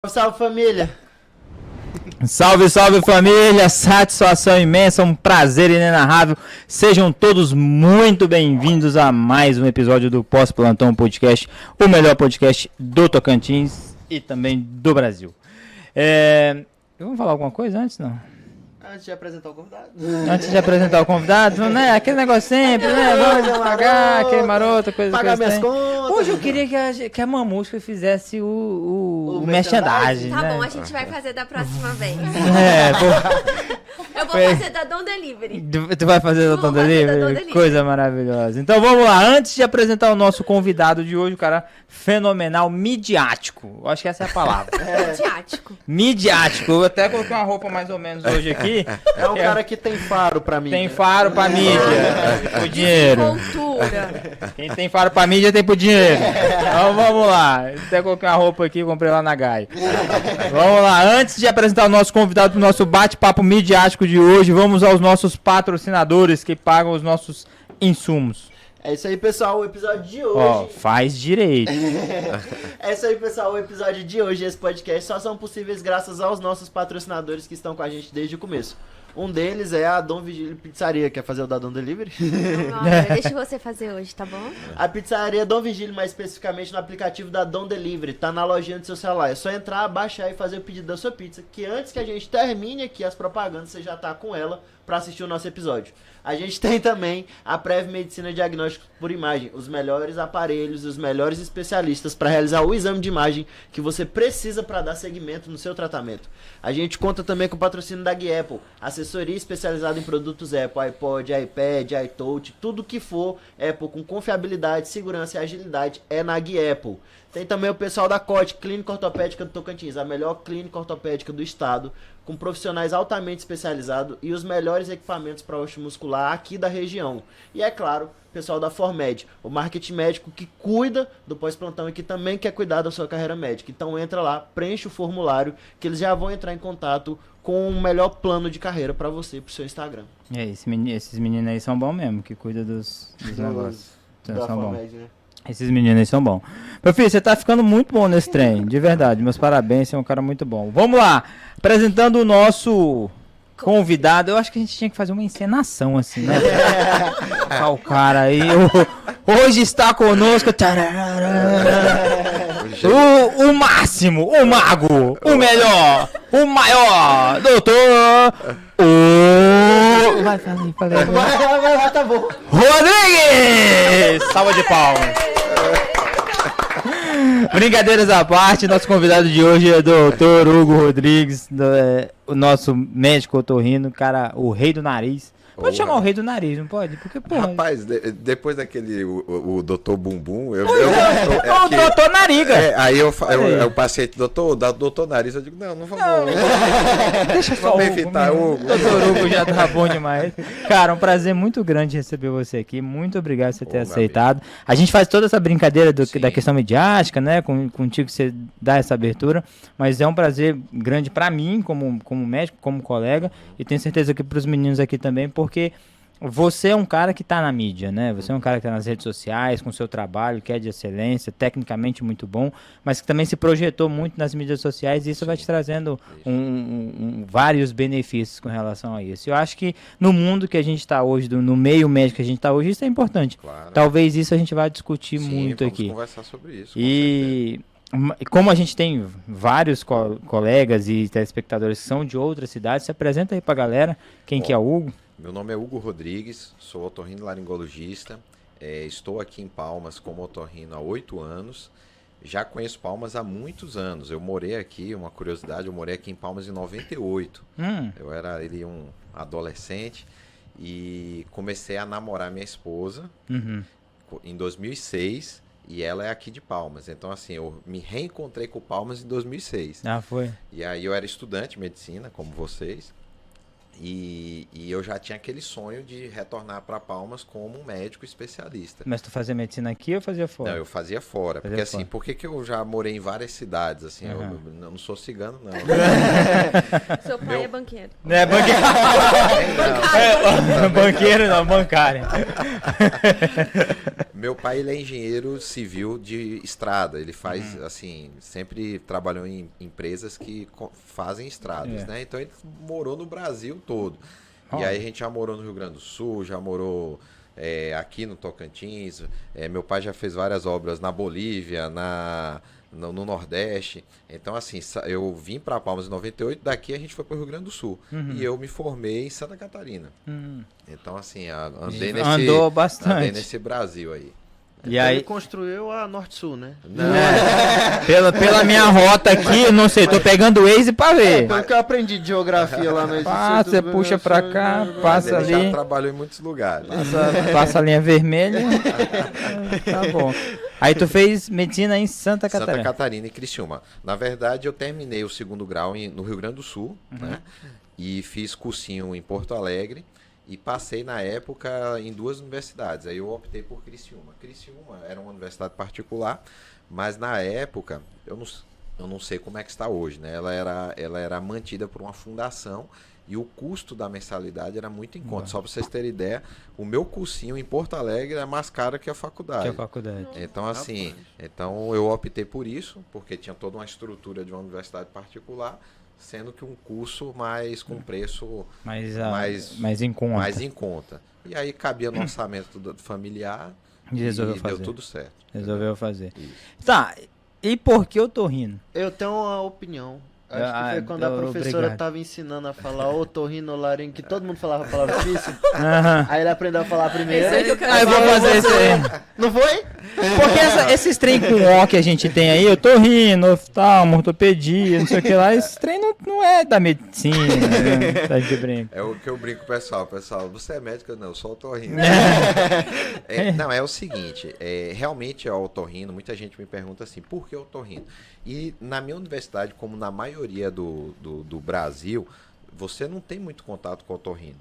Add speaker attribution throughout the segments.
Speaker 1: Salve, família!
Speaker 2: Salve, salve, família! Satisfação imensa, um prazer inenarrável. Sejam todos muito bem-vindos a mais um episódio do Pós-Plantão Podcast, o melhor podcast do Tocantins e também do Brasil. Vamos falar alguma coisa antes, não?
Speaker 1: Antes de apresentar o convidado.
Speaker 2: Antes de apresentar o convidado, né? Aquele negócio sempre, né? Vamos pagar, aquele maroto, coisa
Speaker 1: Pagar
Speaker 2: que
Speaker 1: minhas contas.
Speaker 2: Hoje eu queria que a Mamusca fizesse o merchandising,
Speaker 3: Tá
Speaker 2: né?
Speaker 3: bom, a gente vai fazer da próxima vez. Eu vou
Speaker 2: Foi.
Speaker 3: fazer da Dom Delivery.
Speaker 2: Tu vai fazer o Dom Delivery? Coisa maravilhosa. Então vamos lá, antes de apresentar o nosso convidado de hoje, o cara fenomenal, midiático. Eu acho que essa é a palavra.
Speaker 3: Midiático.
Speaker 2: Midiático. Eu até coloquei uma roupa mais ou menos hoje aqui.
Speaker 1: É um cara que tem faro pra mim.
Speaker 2: Tem faro pra mídia. O dinheiro.
Speaker 3: Cultura.
Speaker 2: Quem tem faro pra mídia tem pro dinheiro. Então vamos lá. Eu até coloquei uma roupa aqui, comprei lá na Gai. Vamos lá, antes de apresentar o nosso convidado pro nosso bate-papo midiático de hoje, vamos aos nossos patrocinadores que pagam os nossos insumos.
Speaker 1: É isso aí, pessoal, o episódio de hoje...
Speaker 2: Ó, faz direito.
Speaker 1: É isso aí, pessoal, o episódio de hoje, esse podcast, só são possíveis graças aos nossos patrocinadores que estão com a gente desde o começo. Um deles é a Dom Vigílio Pizzaria. Quer fazer o da Dom Delivery?
Speaker 3: Não, deixa você fazer hoje, tá bom?
Speaker 1: A pizzaria Dom Vigílio, mais especificamente no aplicativo da Dom Delivery, tá na lojinha do seu celular. É só entrar, baixar e fazer o pedido da sua pizza, que antes que a gente termine aqui as propagandas, você já tá com ela pra assistir o nosso episódio. A gente tem também a Prev Medicina Diagnóstico por Imagem, os melhores aparelhos, os melhores especialistas para realizar o exame de imagem que você precisa para dar seguimento no seu tratamento. A gente conta também com o patrocínio da Gui Apple, assessoria especializada em produtos Apple, iPod, iPad, iTouch, tudo que for Apple com confiabilidade, segurança e agilidade é na Gui Apple. Tem também o pessoal da COT, Clínica Ortopédica do Tocantins, a melhor clínica ortopédica do estado, com profissionais altamente especializados e os melhores equipamentos para osso muscular aqui da região. E é claro, o pessoal da Formed, o marketing médico que cuida do pós-plantão e que também quer cuidar da sua carreira médica. Então entra lá, preenche o formulário, que eles já vão entrar em contato com o melhor plano de carreira para você, pro seu Instagram.
Speaker 2: Esses meninos aí são bons mesmo, que cuidam dos negócios.
Speaker 1: Da
Speaker 2: São bons.
Speaker 1: Formed, né?
Speaker 2: Esses meninos aí são bons. Meu filho, você tá ficando muito bom nesse trem, de verdade. Meus parabéns, você é um cara muito bom. Vamos lá, apresentando o nosso convidado. Eu acho que a gente tinha que fazer uma encenação assim, né? O cara aí. Hoje está conosco. O máximo, o mago, o melhor, o maior, doutor. Vai, falei.
Speaker 1: Vai, tá bom.
Speaker 2: Rodrigues! Salva de palmas. Brincadeiras à parte, nosso convidado de hoje é o doutor Hugo Rodrigues, o nosso médico otorrino, cara, o rei do nariz. Pode chamar o rei do nariz, não pode? Porque, porra...
Speaker 4: Rapaz, depois daquele, o doutor Bumbum,
Speaker 2: o doutor Nariga.
Speaker 4: Aí o paciente, doutor Nariz, eu digo, não vamos.
Speaker 2: Deixa só
Speaker 4: Vamos
Speaker 2: o Hugo.
Speaker 4: evitar o Hugo.
Speaker 2: Doutor Hugo já tá bom demais. Cara, um prazer muito grande receber você aqui. Muito obrigado por você ter aceitado. A gente faz toda essa brincadeira da questão midiática, né? Contigo você dá essa abertura. Mas é um prazer grande pra mim, como médico, como colega. E tenho certeza que pros meninos aqui também, porque você é um cara que está na mídia, né? Você é um cara que está nas redes sociais, com seu trabalho, que é de excelência, tecnicamente muito bom, mas que também se projetou muito nas mídias sociais e isso vai te trazendo vários benefícios com relação a isso. Eu acho que no mundo que a gente está hoje, no meio médico que a gente está hoje, isso é importante.
Speaker 4: Claro.
Speaker 2: Talvez isso a gente vai discutir
Speaker 4: Sim,
Speaker 2: muito
Speaker 4: vamos
Speaker 2: aqui.
Speaker 4: Conversar sobre isso.
Speaker 2: E como a gente tem vários colegas e telespectadores que são de outras cidades, se apresenta aí pra galera quem que é o Hugo.
Speaker 4: Meu nome é Hugo Rodrigues, sou otorrinolaringologista, estou aqui em Palmas como otorrino há 8 anos, já conheço Palmas há muitos anos, eu morei aqui, uma curiosidade, eu morei aqui em Palmas em 98, eu era um adolescente e comecei a namorar minha esposa em 2006 e ela é aqui de Palmas, então assim, eu me reencontrei com Palmas em 2006.
Speaker 2: Ah, foi?
Speaker 4: E aí eu era estudante de medicina, como vocês. E eu já tinha aquele sonho de retornar para Palmas como um médico especialista.
Speaker 2: Mas tu fazia medicina aqui ou fazia fora?
Speaker 4: Não, eu fazia fora. Porque assim, por que eu já morei em várias cidades? Assim, eu não sou cigano, não.
Speaker 3: Seu pai é banqueiro.
Speaker 2: É banqueiro. Banqueiro não, bancário.
Speaker 4: Meu pai, ele é engenheiro civil de estrada. Ele faz, assim, sempre trabalhou em empresas que fazem estradas, né? Então ele morou no Brasil todo. E aí a gente já morou no Rio Grande do Sul, já morou aqui no Tocantins. Meu pai já fez várias obras na Bolívia, no Nordeste. Então, assim, eu vim para Palmas em 98, daqui a gente foi para o Rio Grande do Sul. E eu me formei em Santa Catarina. Então, assim,
Speaker 2: andou bastante.
Speaker 4: Andei nesse Brasil aí.
Speaker 2: E
Speaker 1: Então
Speaker 2: aí,
Speaker 1: ele construiu a Norte-Sul, né?
Speaker 4: Não,
Speaker 2: pela minha rota aqui, não sei, tô pegando o Waze pra ver.
Speaker 1: Pelo que eu aprendi de geografia lá no
Speaker 2: Passa, você puxa pra cá, passa
Speaker 4: ele já
Speaker 2: ali,
Speaker 4: trabalhou em muitos lugares.
Speaker 2: passa a linha vermelha. Tá bom. Aí tu fez medicina em Santa Catarina.
Speaker 4: Santa Catarina e Criciúma. Na verdade, eu terminei o 2º grau no Rio Grande do Sul, né? E fiz cursinho em Porto Alegre. E passei, na época, em 2 universidades. Aí eu optei por Criciúma. Criciúma era uma universidade particular, mas na época, eu não sei como é que está hoje, né? Ela era mantida por uma fundação e o custo da mensalidade era muito em conta. Só para vocês terem ideia, o meu cursinho em Porto Alegre é mais caro que a faculdade. Então, assim, eu optei por isso, porque tinha toda uma estrutura de uma universidade particular, sendo que um curso mais com preço
Speaker 2: mais em conta.
Speaker 4: Mais em conta. E aí cabia no orçamento familiar
Speaker 2: e resolveu fazer.
Speaker 4: Deu tudo certo.
Speaker 2: Resolveu fazer.
Speaker 4: Isso.
Speaker 2: Tá, e por que eu tô rindo?
Speaker 1: Eu tenho uma opinião. Acho que foi quando a professora estava ensinando a falar otorrinolaringo, que todo mundo falava a palavra difícil. Aí ele aprendeu a falar primeiro.
Speaker 3: Esse aí que eu quero
Speaker 2: Aí eu vou fazer isso aí.
Speaker 1: Não foi?
Speaker 2: Porque esses trem com O que a gente tem aí, eu tô rindo, oftalmo, ortopedia, não sei o que lá, esse trem não é da medicina, né? Tá de brinco.
Speaker 4: É o que eu brinco com o pessoal. Pessoal, você é médico? Não, eu sou otorrino. Não, é o seguinte, realmente é otorrino, muita gente me pergunta assim, por que otorrino? E na minha universidade, como na maioria do Brasil, você não tem muito contato com otorrino.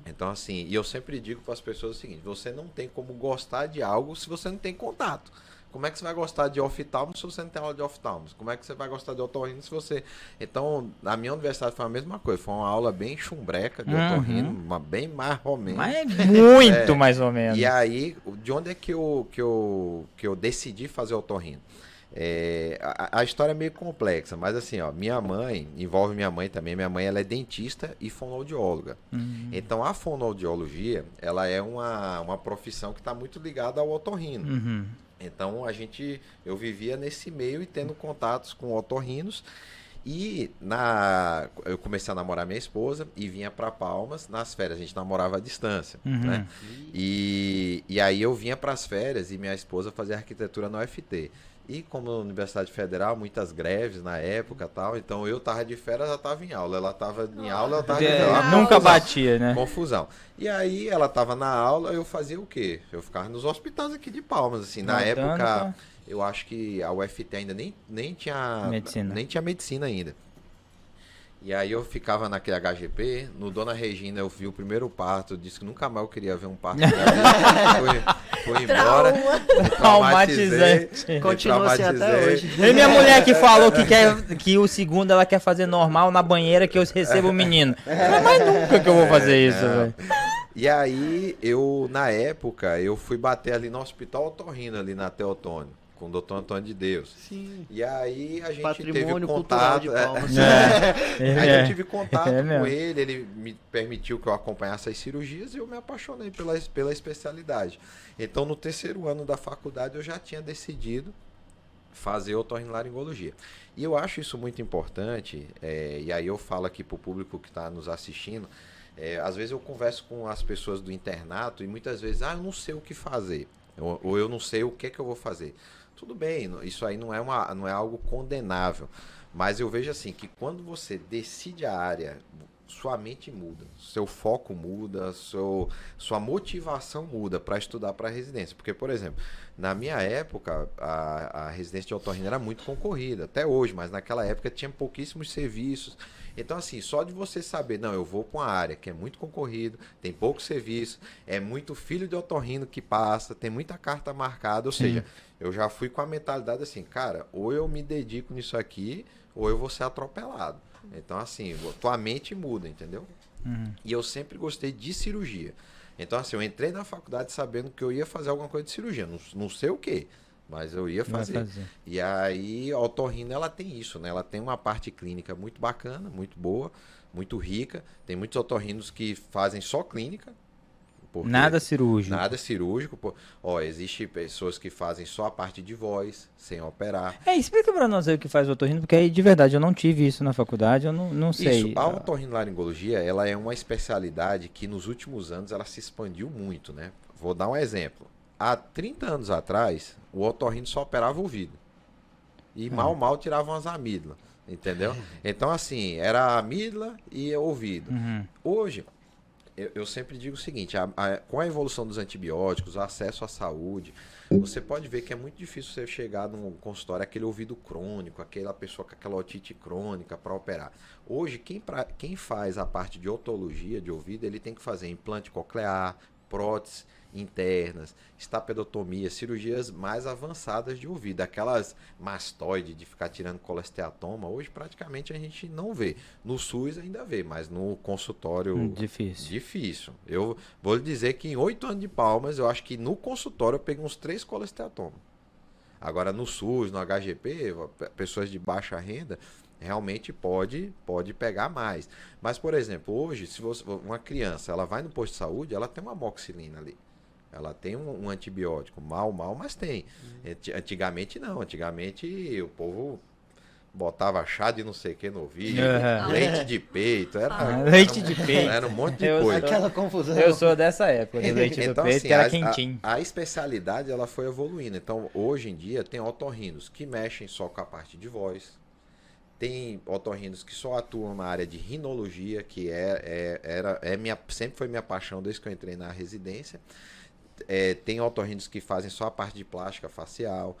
Speaker 4: Então, assim, e eu sempre digo para as pessoas o seguinte, você não tem como gostar de algo se você não tem contato. Como é que você vai gostar de oftalmo se você não tem aula de oftalmo? Como é que você vai gostar de otorrino se você... Então, na minha universidade foi a mesma coisa. Foi uma aula bem chumbreca de otorrino, bem mais ou menos.
Speaker 2: Mas é muito mais ou menos.
Speaker 4: E aí, de onde é que eu decidi fazer otorrino? A história é meio complexa, mas assim, ó, minha mãe, envolve minha mãe também, minha mãe ela é dentista e fonoaudióloga. Então a fonoaudiologia, ela é uma profissão que está muito ligada ao otorrino. Então eu vivia nesse meio e tendo contatos com otorrinos. E eu comecei a namorar minha esposa e vinha para Palmas nas férias, a gente namorava à distância, né? E aí eu vinha para as férias e minha esposa fazia arquitetura na UFT. E como Universidade Federal, muitas greves na época e tal, então eu tava de férias, ela tava em aula, ela tava em aula, eu tava de férias.
Speaker 2: Nunca batia, né?
Speaker 4: Confusão. E aí ela tava na aula, eu fazia o quê? Eu ficava nos hospitais aqui de Palmas, assim, na época, eu acho que a UFT ainda nem tinha medicina ainda. E aí eu ficava naquele HGP, no Dona Regina eu vi o primeiro parto, disse que nunca mais eu queria ver um parto. Fui embora,
Speaker 2: traumatizante.
Speaker 1: Continua assim até hoje.
Speaker 2: E minha mulher que falou que o segundo ela quer fazer normal na banheira que eu recebo o menino. Mas nunca que eu vou fazer isso, velho.
Speaker 4: E aí, na época, eu fui bater ali no Hospital Otorrino, ali na Teotônio, com o Dr. Antônio de Deus. Sim. E aí a gente teve contato. Aí eu tive contato com ele me permitiu que eu acompanhasse as cirurgias e eu me apaixonei pela especialidade. Então, no 3º ano da faculdade, eu já tinha decidido fazer otorrinolaringologia. E eu acho isso muito importante, e aí eu falo aqui para o público que está nos assistindo, às vezes eu converso com as pessoas do internato e muitas vezes, eu não sei o que fazer, ou eu não sei o que eu vou fazer. Tudo bem, isso aí não é algo condenável, mas eu vejo assim, que quando você decide a área, sua mente muda, seu foco muda, sua motivação muda para estudar para a residência. Porque, por exemplo, na minha época, a residência de otorrino era muito concorrida, até hoje, mas naquela época tinha pouquíssimos serviços. Então, assim, só de você saber, não, eu vou para uma área que é muito concorrido, tem pouco serviço, é muito filho de otorrino que passa, tem muita carta marcada, ou seja, eu já fui com a mentalidade assim, cara, ou eu me dedico nisso aqui, ou eu vou ser atropelado. Então, assim, tua mente muda, entendeu? E eu sempre gostei de cirurgia. Então, assim, eu entrei na faculdade sabendo que eu ia fazer alguma coisa de cirurgia. Não sei o quê, mas eu ia fazer. E aí, a otorrino, ela tem isso, né? Ela tem uma parte clínica muito bacana, muito boa, muito rica. Tem muitos otorrinos que fazem só clínica.
Speaker 2: Nada cirúrgico.
Speaker 4: Nada cirúrgico. Ó, existe pessoas que fazem só a parte de voz, sem operar.
Speaker 2: Explica pra nós aí o que faz o otorrino, porque aí, de verdade, eu não tive isso na faculdade, eu não sei.
Speaker 4: Isso, a otorrinolaringologia, ela é uma especialidade que nos últimos anos ela se expandiu muito, né? Vou dar um exemplo. Há 30 anos atrás, o otorrino só operava o ouvido. E mal tiravam as amígdalas, entendeu? Então, assim, era a amígdala e o ouvido. Hoje, eu sempre digo o seguinte, com a evolução dos antibióticos, o acesso à saúde, você pode ver que é muito difícil você chegar num consultório, aquele ouvido crônico, aquela pessoa com aquela otite crônica para operar. Hoje, quem faz a parte de otologia de ouvido, ele tem que fazer implante coclear, prótese internas, estapedotomia, cirurgias mais avançadas de ouvido, aquelas mastoides de ficar tirando colesteatoma, hoje praticamente a gente não vê. No SUS ainda vê, mas no consultório difícil. Eu vou lhe dizer que em 8 anos de Palmas, eu acho que no consultório eu peguei uns 3 colesteatomas. Agora no SUS, no HGP, pessoas de baixa renda, realmente pode pegar mais. Mas, por exemplo, hoje, se uma criança ela vai no posto de saúde, ela tem uma amoxicilina ali. Ela tem um antibiótico, mal, mas tem. Antigamente não. Antigamente o povo botava chá de não sei o que no ouvido, leite de peito.
Speaker 2: Leite de peito.
Speaker 4: Era um monte de coisa.
Speaker 1: Aquela confusão.
Speaker 2: Eu sou dessa época, do leite do peito,
Speaker 4: assim,
Speaker 2: que era quentinho.
Speaker 4: A especialidade ela foi evoluindo. Então, hoje em dia, tem otorrinos que mexem só com a parte de voz. Tem otorrinos que só atuam na área de rinologia, que sempre foi minha paixão desde que eu entrei na residência. Tem otorrinos que fazem só a parte de plástica facial.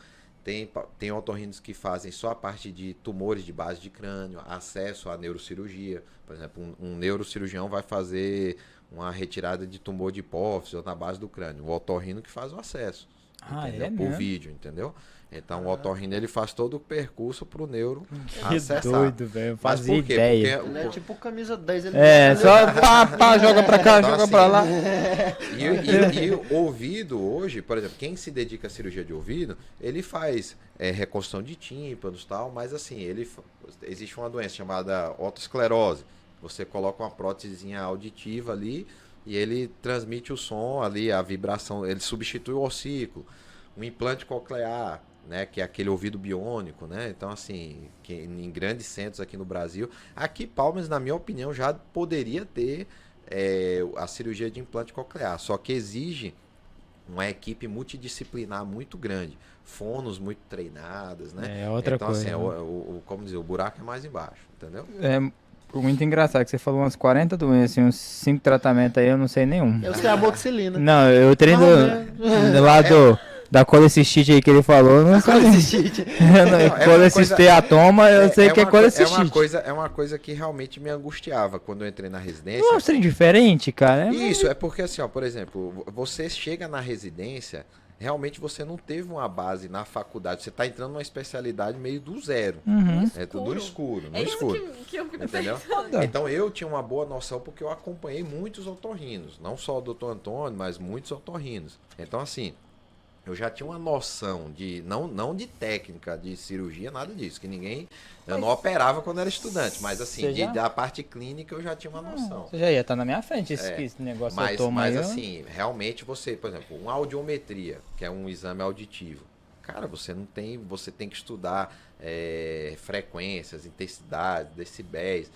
Speaker 4: Tem otorrinos que fazem só a parte de tumores de base de crânio, acesso à neurocirurgia. Por exemplo, um neurocirurgião vai fazer uma retirada de tumor de hipófise na base do crânio. O otorrino que faz o acesso. Por vídeo, entendeu? Então, o otorrino ele faz todo o percurso pro neuro acessar.
Speaker 2: Que doido, velho. Fazia
Speaker 4: por quê?
Speaker 2: ideia.
Speaker 1: Ele é tipo camisa 10.
Speaker 2: Só pá, joga pra cá,
Speaker 4: então,
Speaker 2: joga
Speaker 4: assim,
Speaker 2: pra lá.
Speaker 4: E o ouvido hoje, por exemplo, quem se dedica à cirurgia de ouvido, ele faz reconstrução de tímpanos e tal, mas assim, existe uma doença chamada otosclerose. Você coloca uma prótesezinha auditiva ali e ele transmite o som ali, a vibração, ele substitui o ossículo. Um implante coclear, né, que é aquele ouvido biônico, né? Então, assim, que em grandes centros aqui no Brasil, aqui Palmas, na minha opinião, já poderia ter a cirurgia de implante coclear, só que exige uma equipe multidisciplinar muito grande, fonos muito treinadas, né?
Speaker 2: Outra
Speaker 4: então,
Speaker 2: coisa.
Speaker 4: Assim, como dizer, o buraco é mais embaixo, entendeu?
Speaker 2: Muito engraçado que você falou umas 40 doenças e uns 5 tratamentos aí, eu não sei nenhum.
Speaker 1: Eu sei a amoxicilina.
Speaker 2: Não, eu treino do lado da colecistite aí que ele falou, não sei. Colecisteatoma, eu sei que é colecistite.
Speaker 4: É uma coisa que realmente me angustiava quando eu entrei na residência.
Speaker 2: Não, é diferente, cara.
Speaker 4: Isso, é porque assim, ó, por exemplo, você chega na residência, realmente você não teve uma base na faculdade, você está entrando numa especialidade meio do zero. É tudo escuro, no escuro.
Speaker 3: Que eu fico
Speaker 4: entendeu?
Speaker 3: pensando.
Speaker 4: Então eu tinha uma boa noção porque eu acompanhei muitos otorrinos, não só o doutor Antônio, mas muitos otorrinos. Então assim, eu já tinha uma noção de, não de técnica de cirurgia, nada disso, que eu não operava quando era estudante, mas assim, da parte clínica eu já tinha uma noção.
Speaker 2: Você já ia estar na minha frente, esse negócio
Speaker 4: mas assim, realmente você, por exemplo, uma audiometria, que é um exame auditivo, cara, você tem que estudar frequências, intensidades, decibéis,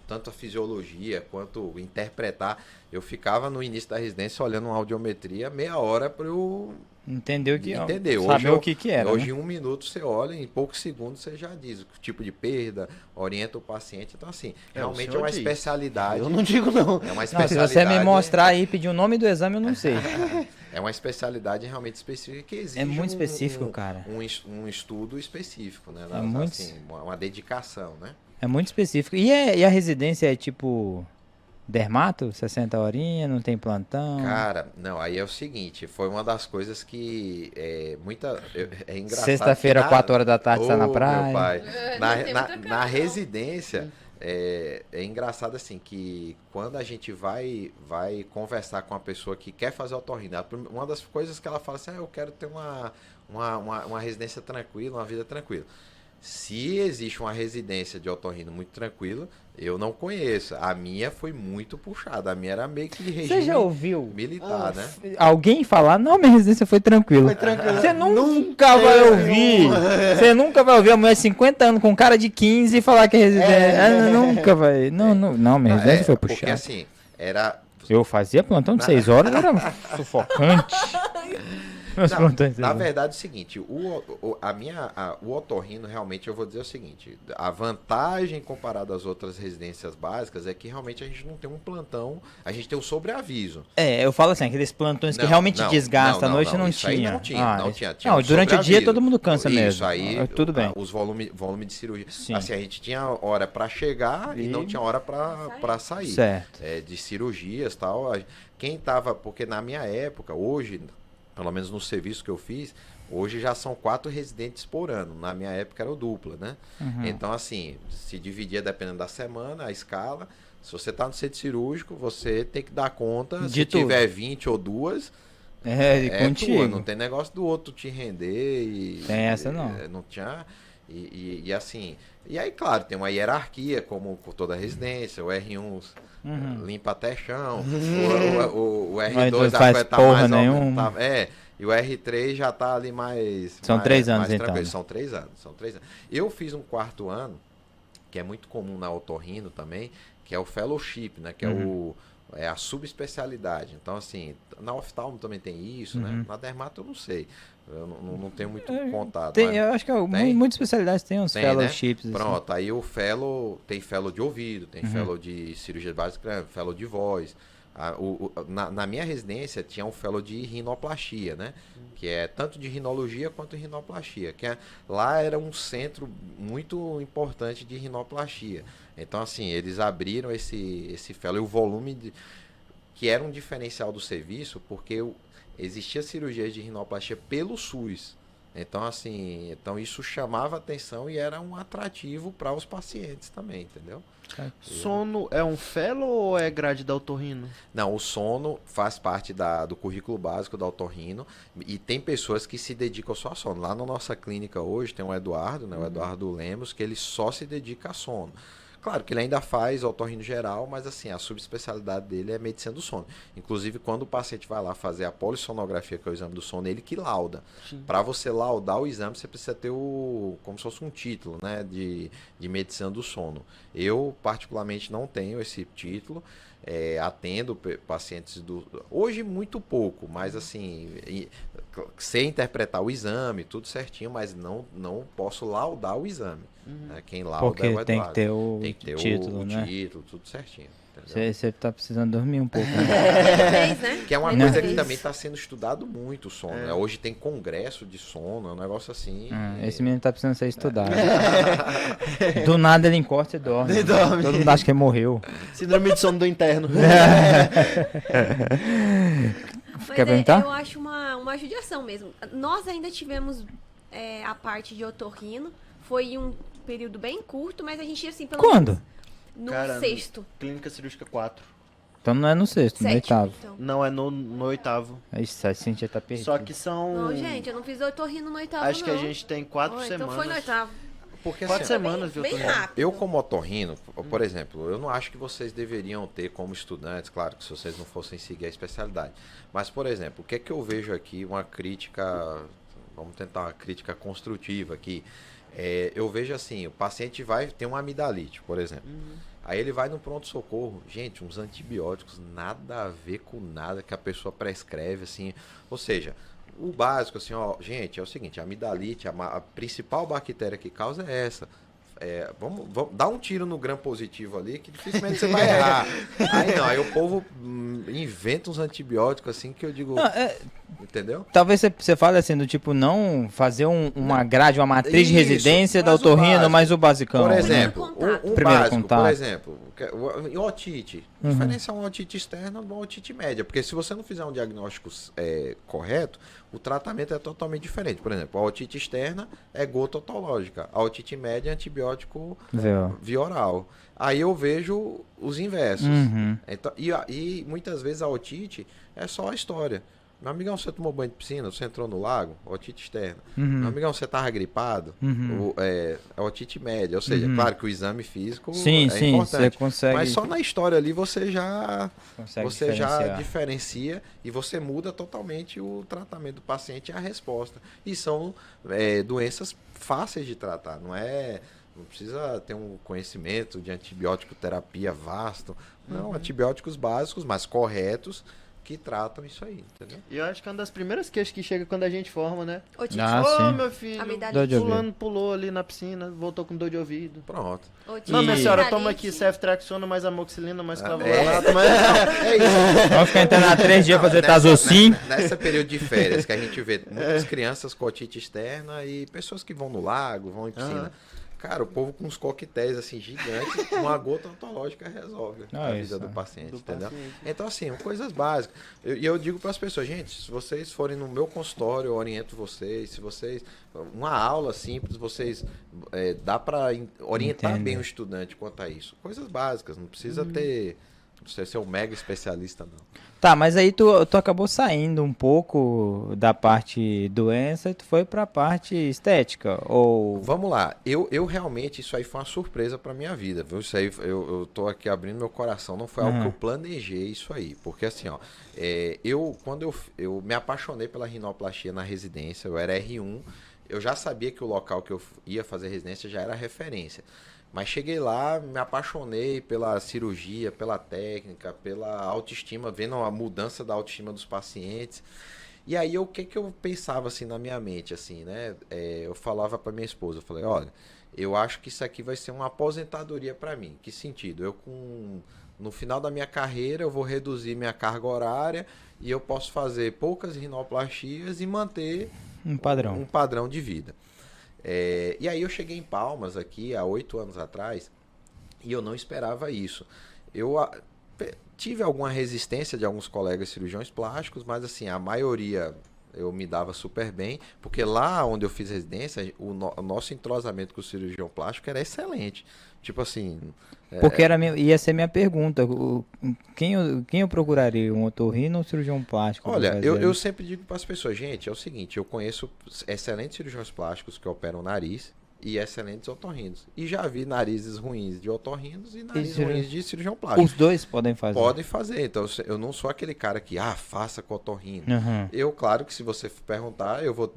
Speaker 4: tanto a fisiologia quanto interpretar. Eu ficava no início da residência olhando uma audiometria meia hora para eu
Speaker 2: entender
Speaker 4: saber
Speaker 2: o que era.
Speaker 4: Hoje,
Speaker 2: né?
Speaker 4: em 1 minuto, você olha, em poucos segundos você já diz o tipo de perda, orienta o paciente. Então, assim, realmente é uma especialidade.
Speaker 1: Eu não digo não.
Speaker 4: É uma
Speaker 2: Não, se
Speaker 4: especialidade.
Speaker 2: você me mostrar aí, pedir o nome do exame, eu não sei.
Speaker 4: É uma especialidade realmente específica que exige
Speaker 2: muito específico, cara.
Speaker 4: Um estudo específico, né?
Speaker 2: Muito...
Speaker 4: uma dedicação, né?
Speaker 2: É muito específico. E a residência é tipo dermato? 60 horinhas, não tem plantão?
Speaker 4: Cara, não, aí é o seguinte, foi uma das coisas que é engraçado.
Speaker 2: Sexta-feira, 4 horas da tarde, tá na praia.
Speaker 4: Meu pai, na residência, é engraçado assim que quando a gente vai conversar com uma pessoa que quer fazer otorrino, uma das coisas que ela fala assim, eu quero ter uma residência tranquila, uma vida tranquila. Se existe uma residência de otorrino muito tranquila, eu não conheço. A minha foi muito puxada. A minha era meio que regime
Speaker 2: Você já ouviu
Speaker 4: militar, né?
Speaker 2: alguém falar, não, minha residência foi tranquila?
Speaker 1: Foi tranquilo.
Speaker 2: Você nunca vai ouvir. Você nunca vai ouvir a mulher de 50 anos com cara de 15 falar que é residência. Nunca vai. Não, minha residência foi
Speaker 4: Porque
Speaker 2: puxada.
Speaker 4: assim, era...
Speaker 2: Eu fazia plantão de 6 horas, era sufocante.
Speaker 4: Na verdade é o seguinte, o otorrino realmente eu vou dizer o seguinte, a vantagem comparada às outras residências básicas é que realmente a gente não tem um plantão, a gente tem um sobreaviso.
Speaker 2: Eu falo assim, aqueles plantões que realmente desgastam, à noite não
Speaker 4: isso aí
Speaker 2: tinha.
Speaker 4: Não tinha
Speaker 2: Não,
Speaker 4: um
Speaker 2: durante o dia todo mundo cansa
Speaker 4: isso,
Speaker 2: mesmo.
Speaker 4: Isso aí,
Speaker 2: tudo bem.
Speaker 4: Os volume de cirurgia.
Speaker 2: Sim.
Speaker 4: Assim, a gente tinha hora para chegar e não tinha hora para sair.
Speaker 2: Certo.
Speaker 4: De cirurgias e tal. Quem tava, porque na minha época, hoje, pelo menos no serviço que eu fiz, hoje já são 4 residentes por ano. Na minha época era o dupla, né?
Speaker 2: Uhum.
Speaker 4: Então, assim, se dividia dependendo da semana, a escala. Se você tá no centro cirúrgico, você tem que dar conta.
Speaker 2: De
Speaker 4: se
Speaker 2: tudo.
Speaker 4: tiver 20 ou 2,
Speaker 2: contigo.
Speaker 4: tua. Não tem negócio do outro te render.
Speaker 2: Tem essa não.
Speaker 4: Não tinha... E assim... E aí, claro, tem uma hierarquia, como por toda residência. O R1 limpa até chão. O R2
Speaker 2: faz
Speaker 4: tá
Speaker 2: porra
Speaker 4: mais
Speaker 2: nenhuma.
Speaker 4: E o R3 já tá ali mais...
Speaker 2: São 3 anos,
Speaker 4: mais
Speaker 2: então.
Speaker 4: tranquilo. São 3 anos. Eu fiz um 4º ano, que é muito comum na otorrino também, que é o fellowship, né? Que é a subespecialidade. Então, assim, na oftalmo também tem isso, né? Na dermato eu não sei. Eu não tenho muito contato.
Speaker 2: Eu acho que muitas especialidades têm uns fellowships.
Speaker 4: Né? Pronto, aí o fellow, tem fellow de ouvido, tem fellow de cirurgia básica, fellow de voz. Na minha residência tinha um fellow de rinoplastia, né? Que é tanto de rinologia quanto rinoplastia. Lá era um centro muito importante de rinoplastia. Então, assim, eles abriram esse fellow e o volume, que era um diferencial do serviço, porque existia cirurgia de rinoplastia pelo SUS. Então, assim, isso chamava atenção e era um atrativo para os pacientes também, entendeu?
Speaker 1: Sono é um fellow ou é grade da otorrino?
Speaker 4: Não, o sono faz parte do currículo básico da otorrino e tem pessoas que se dedicam só a sono. Lá na nossa clínica hoje tem o Eduardo, né, o Eduardo Lemos, que ele só se dedica a sono. Claro que ele ainda faz otorrino geral, mas assim, a subespecialidade dele é medicina do sono. Inclusive, quando o paciente vai lá fazer a polissonografia, que é o exame do sono, ele que lauda. Para você laudar o exame, você precisa ter como se fosse um título, né, de medicina do sono. Eu, particularmente, não tenho esse título. Atendo pacientes hoje muito pouco, mas assim, sei interpretar o exame, tudo certinho, mas não posso laudar o exame. Né? Quem lauda
Speaker 2: porque
Speaker 4: é o Eduardo.
Speaker 2: Tem que ter o título, né?
Speaker 4: Título, tudo certinho.
Speaker 2: Você tá precisando dormir um pouco. Né?
Speaker 4: Que é uma coisa que também está sendo estudado muito, o sono. Né? Hoje tem congresso de sono, é um negócio assim.
Speaker 2: Esse menino tá precisando ser estudado. Do nada ele encosta e dorme. Todo mundo acha que ele morreu.
Speaker 1: Síndrome de sono do interno.
Speaker 2: Quer perguntar?
Speaker 3: Eu acho uma judiação mesmo. Nós ainda tivemos a parte de otorrino. Foi um período bem curto, mas a gente, assim, pelo
Speaker 2: Quando?
Speaker 3: menos no 6º.
Speaker 1: Clínica cirúrgica 4.
Speaker 2: Então não é no 6º, no 8º.
Speaker 3: Então.
Speaker 1: Não, é no 8º.
Speaker 2: Isso, a Cintia tá perdida.
Speaker 1: Só que são...
Speaker 3: Não, gente, eu não fiz otorrino no 8º,
Speaker 1: Acho que a
Speaker 3: não.
Speaker 1: gente tem 4
Speaker 3: Então
Speaker 1: semanas.
Speaker 3: foi no 8º.
Speaker 4: Porque,
Speaker 1: 4
Speaker 4: assim,
Speaker 1: semanas de
Speaker 3: Bem
Speaker 1: otorrino.
Speaker 3: rápido.
Speaker 4: eu como otorrino, por exemplo, eu não acho que vocês deveriam ter como estudantes, claro que se vocês não fossem seguir a especialidade, mas, por exemplo, o que é que eu vejo aqui, uma crítica, vamos tentar uma crítica construtiva aqui, eu vejo assim, o paciente vai ter uma amidalite, por exemplo, aí ele vai no pronto-socorro, gente, uns antibióticos, nada a ver com nada que a pessoa prescreve, assim, ou seja... O básico, assim, ó, gente, é o seguinte, a amidalite, a principal bactéria que causa é essa. Vamos dar um tiro no gram positivo ali, que dificilmente você vai errar. Aí o povo inventa uns antibióticos assim que eu digo... Entendeu?
Speaker 2: Talvez você fale assim, do tipo, não fazer uma grade, uma matriz de
Speaker 4: Isso,
Speaker 2: residência da
Speaker 4: mas o
Speaker 2: otorrino,
Speaker 4: básico.
Speaker 2: mas o basicão.
Speaker 4: Por exemplo,
Speaker 3: Primeiro
Speaker 4: um
Speaker 2: Primeiro
Speaker 4: básico,
Speaker 2: contato.
Speaker 4: por exemplo, E otite? A diferença é uma otite externa de uma otite média. Porque se você não fizer um diagnóstico correto, o tratamento é totalmente diferente. Por exemplo, a otite externa é gota otológica. A otite média é antibiótico via oral. Aí eu vejo os inversos. Então, e muitas vezes a otite é só a história. Meu amigão, você tomou banho de piscina, você entrou no lago, otite externa. Meu amigão, você estava gripado, é otite média. Ou seja, claro que o exame físico é importante.
Speaker 2: Você consegue...
Speaker 4: Mas só na história ali você já
Speaker 2: diferenciar.
Speaker 4: diferencia e você muda totalmente o tratamento do paciente e a resposta. E são doenças fáceis de tratar, não precisa ter um conhecimento de antibiótico terapia vasto. Não, antibióticos básicos, mas corretos, que tratam isso aí, entendeu?
Speaker 1: E eu acho que é uma das primeiras queixas que chega quando a gente forma, né?
Speaker 3: Otite.
Speaker 1: Ô, meu filho,
Speaker 3: Amidalite.
Speaker 1: fulano pulou ali na piscina, voltou com dor de ouvido.
Speaker 4: Pronto.
Speaker 3: Otite.
Speaker 1: Não, minha senhora,
Speaker 3: Amidalite.
Speaker 1: toma aqui ceftriaxona, mais amoxicilina, mais
Speaker 4: É
Speaker 1: clavulanato,
Speaker 4: isso.
Speaker 2: Vamos ficar internado 3 dias fazer Tazocin.
Speaker 4: Nessa período de férias que a gente vê muitas crianças com otite externa e pessoas que vão no lago, vão em piscina. Cara, o povo com uns coquetéis assim gigantes, uma gota ontológica resolve a vida do paciente, entendeu? Então, assim, coisas básicas. E eu digo para as pessoas, gente, se vocês forem no meu consultório, eu oriento vocês. Se vocês. Uma aula simples, vocês. Dá para orientar bem o estudante quanto a isso. Coisas básicas, não precisa ter. Não precisa ser um mega especialista, não.
Speaker 2: Tá, mas aí tu acabou saindo um pouco da parte doença e tu foi pra parte estética, ou...
Speaker 4: Vamos lá, eu realmente, isso aí foi uma surpresa pra minha vida, viu? Isso aí, eu tô aqui abrindo meu coração, não foi algo que eu planejei isso aí, porque assim, ó, quando eu me apaixonei pela rinoplastia na residência, eu era R1, eu já sabia que o local que eu ia fazer residência já era referência. Mas cheguei lá, me apaixonei pela cirurgia, pela técnica, pela autoestima, vendo a mudança da autoestima dos pacientes. E aí, o que eu pensava assim na minha mente, assim, né? Eu falava para minha esposa, eu falei, olha, eu acho que isso aqui vai ser uma aposentadoria para mim. Que sentido? No final da minha carreira, eu vou reduzir minha carga horária e eu posso fazer poucas rinoplastias e manter um padrão de vida. E aí eu cheguei em Palmas aqui há 8 anos atrás e eu não esperava isso. Eu tive alguma resistência de alguns colegas cirurgiões plásticos, mas assim, a maioria eu me dava super bem, porque lá onde eu fiz residência, o nosso entrosamento com o cirurgião plástico era excelente. Tipo assim...
Speaker 2: Porque ia ser minha pergunta, quem eu procuraria, um otorrino ou um cirurgião plástico?
Speaker 4: Olha, eu sempre digo para as pessoas, gente, é o seguinte, eu conheço excelentes cirurgiões plásticos que operam nariz e excelentes otorrinos. E já vi narizes ruins de otorrinos e narizes ruins de cirurgião plástico.
Speaker 2: Os dois podem fazer?
Speaker 4: Podem fazer. Então, eu não sou aquele cara que, faça com otorrino. Eu, claro que se você perguntar, eu vou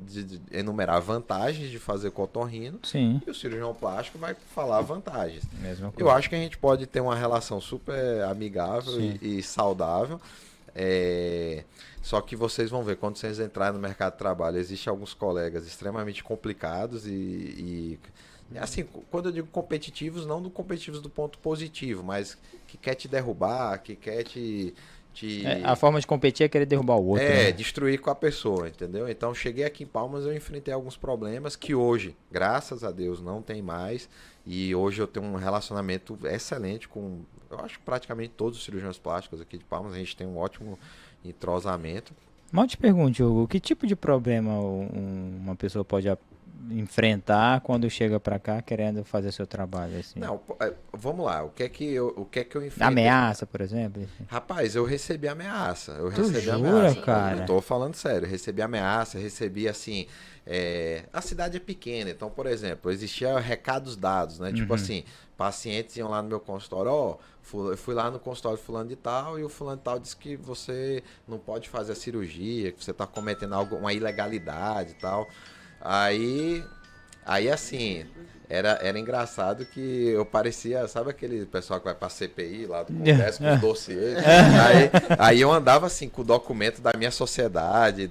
Speaker 4: enumerar vantagens de fazer com otorrino.
Speaker 2: Sim.
Speaker 4: E o cirurgião plástico vai falar vantagens.
Speaker 2: Mesma coisa.
Speaker 4: Eu acho que a gente pode ter uma relação super amigável e saudável. Só que vocês vão ver, quando vocês entrarem no mercado de trabalho, existem alguns colegas extremamente complicados e assim, quando eu digo competitivos, não competitivos do ponto positivo, mas que quer te derrubar, que quer te
Speaker 2: a forma de competir é querer derrubar o outro. Né?
Speaker 4: Destruir com a pessoa, entendeu? Então, cheguei aqui em Palmas, eu enfrentei alguns problemas que hoje, graças a Deus, não tem mais. E hoje eu tenho um relacionamento excelente com, eu acho, praticamente todos os cirurgiões plásticos aqui de Palmas. A gente tem um ótimo entrosamento.
Speaker 2: Mal te pergunte, Hugo, que tipo de problema uma pessoa pode enfrentar quando chega pra cá querendo fazer seu trabalho? Assim?
Speaker 4: Não, vamos lá, o que é que eu enfrento?
Speaker 2: Ameaça, por exemplo? Assim.
Speaker 4: Rapaz, eu recebi ameaça.
Speaker 2: Jura, cara?
Speaker 4: Eu tô falando sério, eu recebi ameaça, recebi assim... a cidade é pequena, então, por exemplo, existia recados dados, né? Tipo assim, pacientes iam lá no meu consultório, eu fui lá no consultório fulano de tal, e o fulano de tal disse que você não pode fazer a cirurgia, que você tá cometendo uma ilegalidade e tal. Aí assim, era engraçado que eu parecia, sabe aquele pessoal que vai pra CPI lá do Congresso com os dossiês? Aí eu andava assim com o documento da minha sociedade,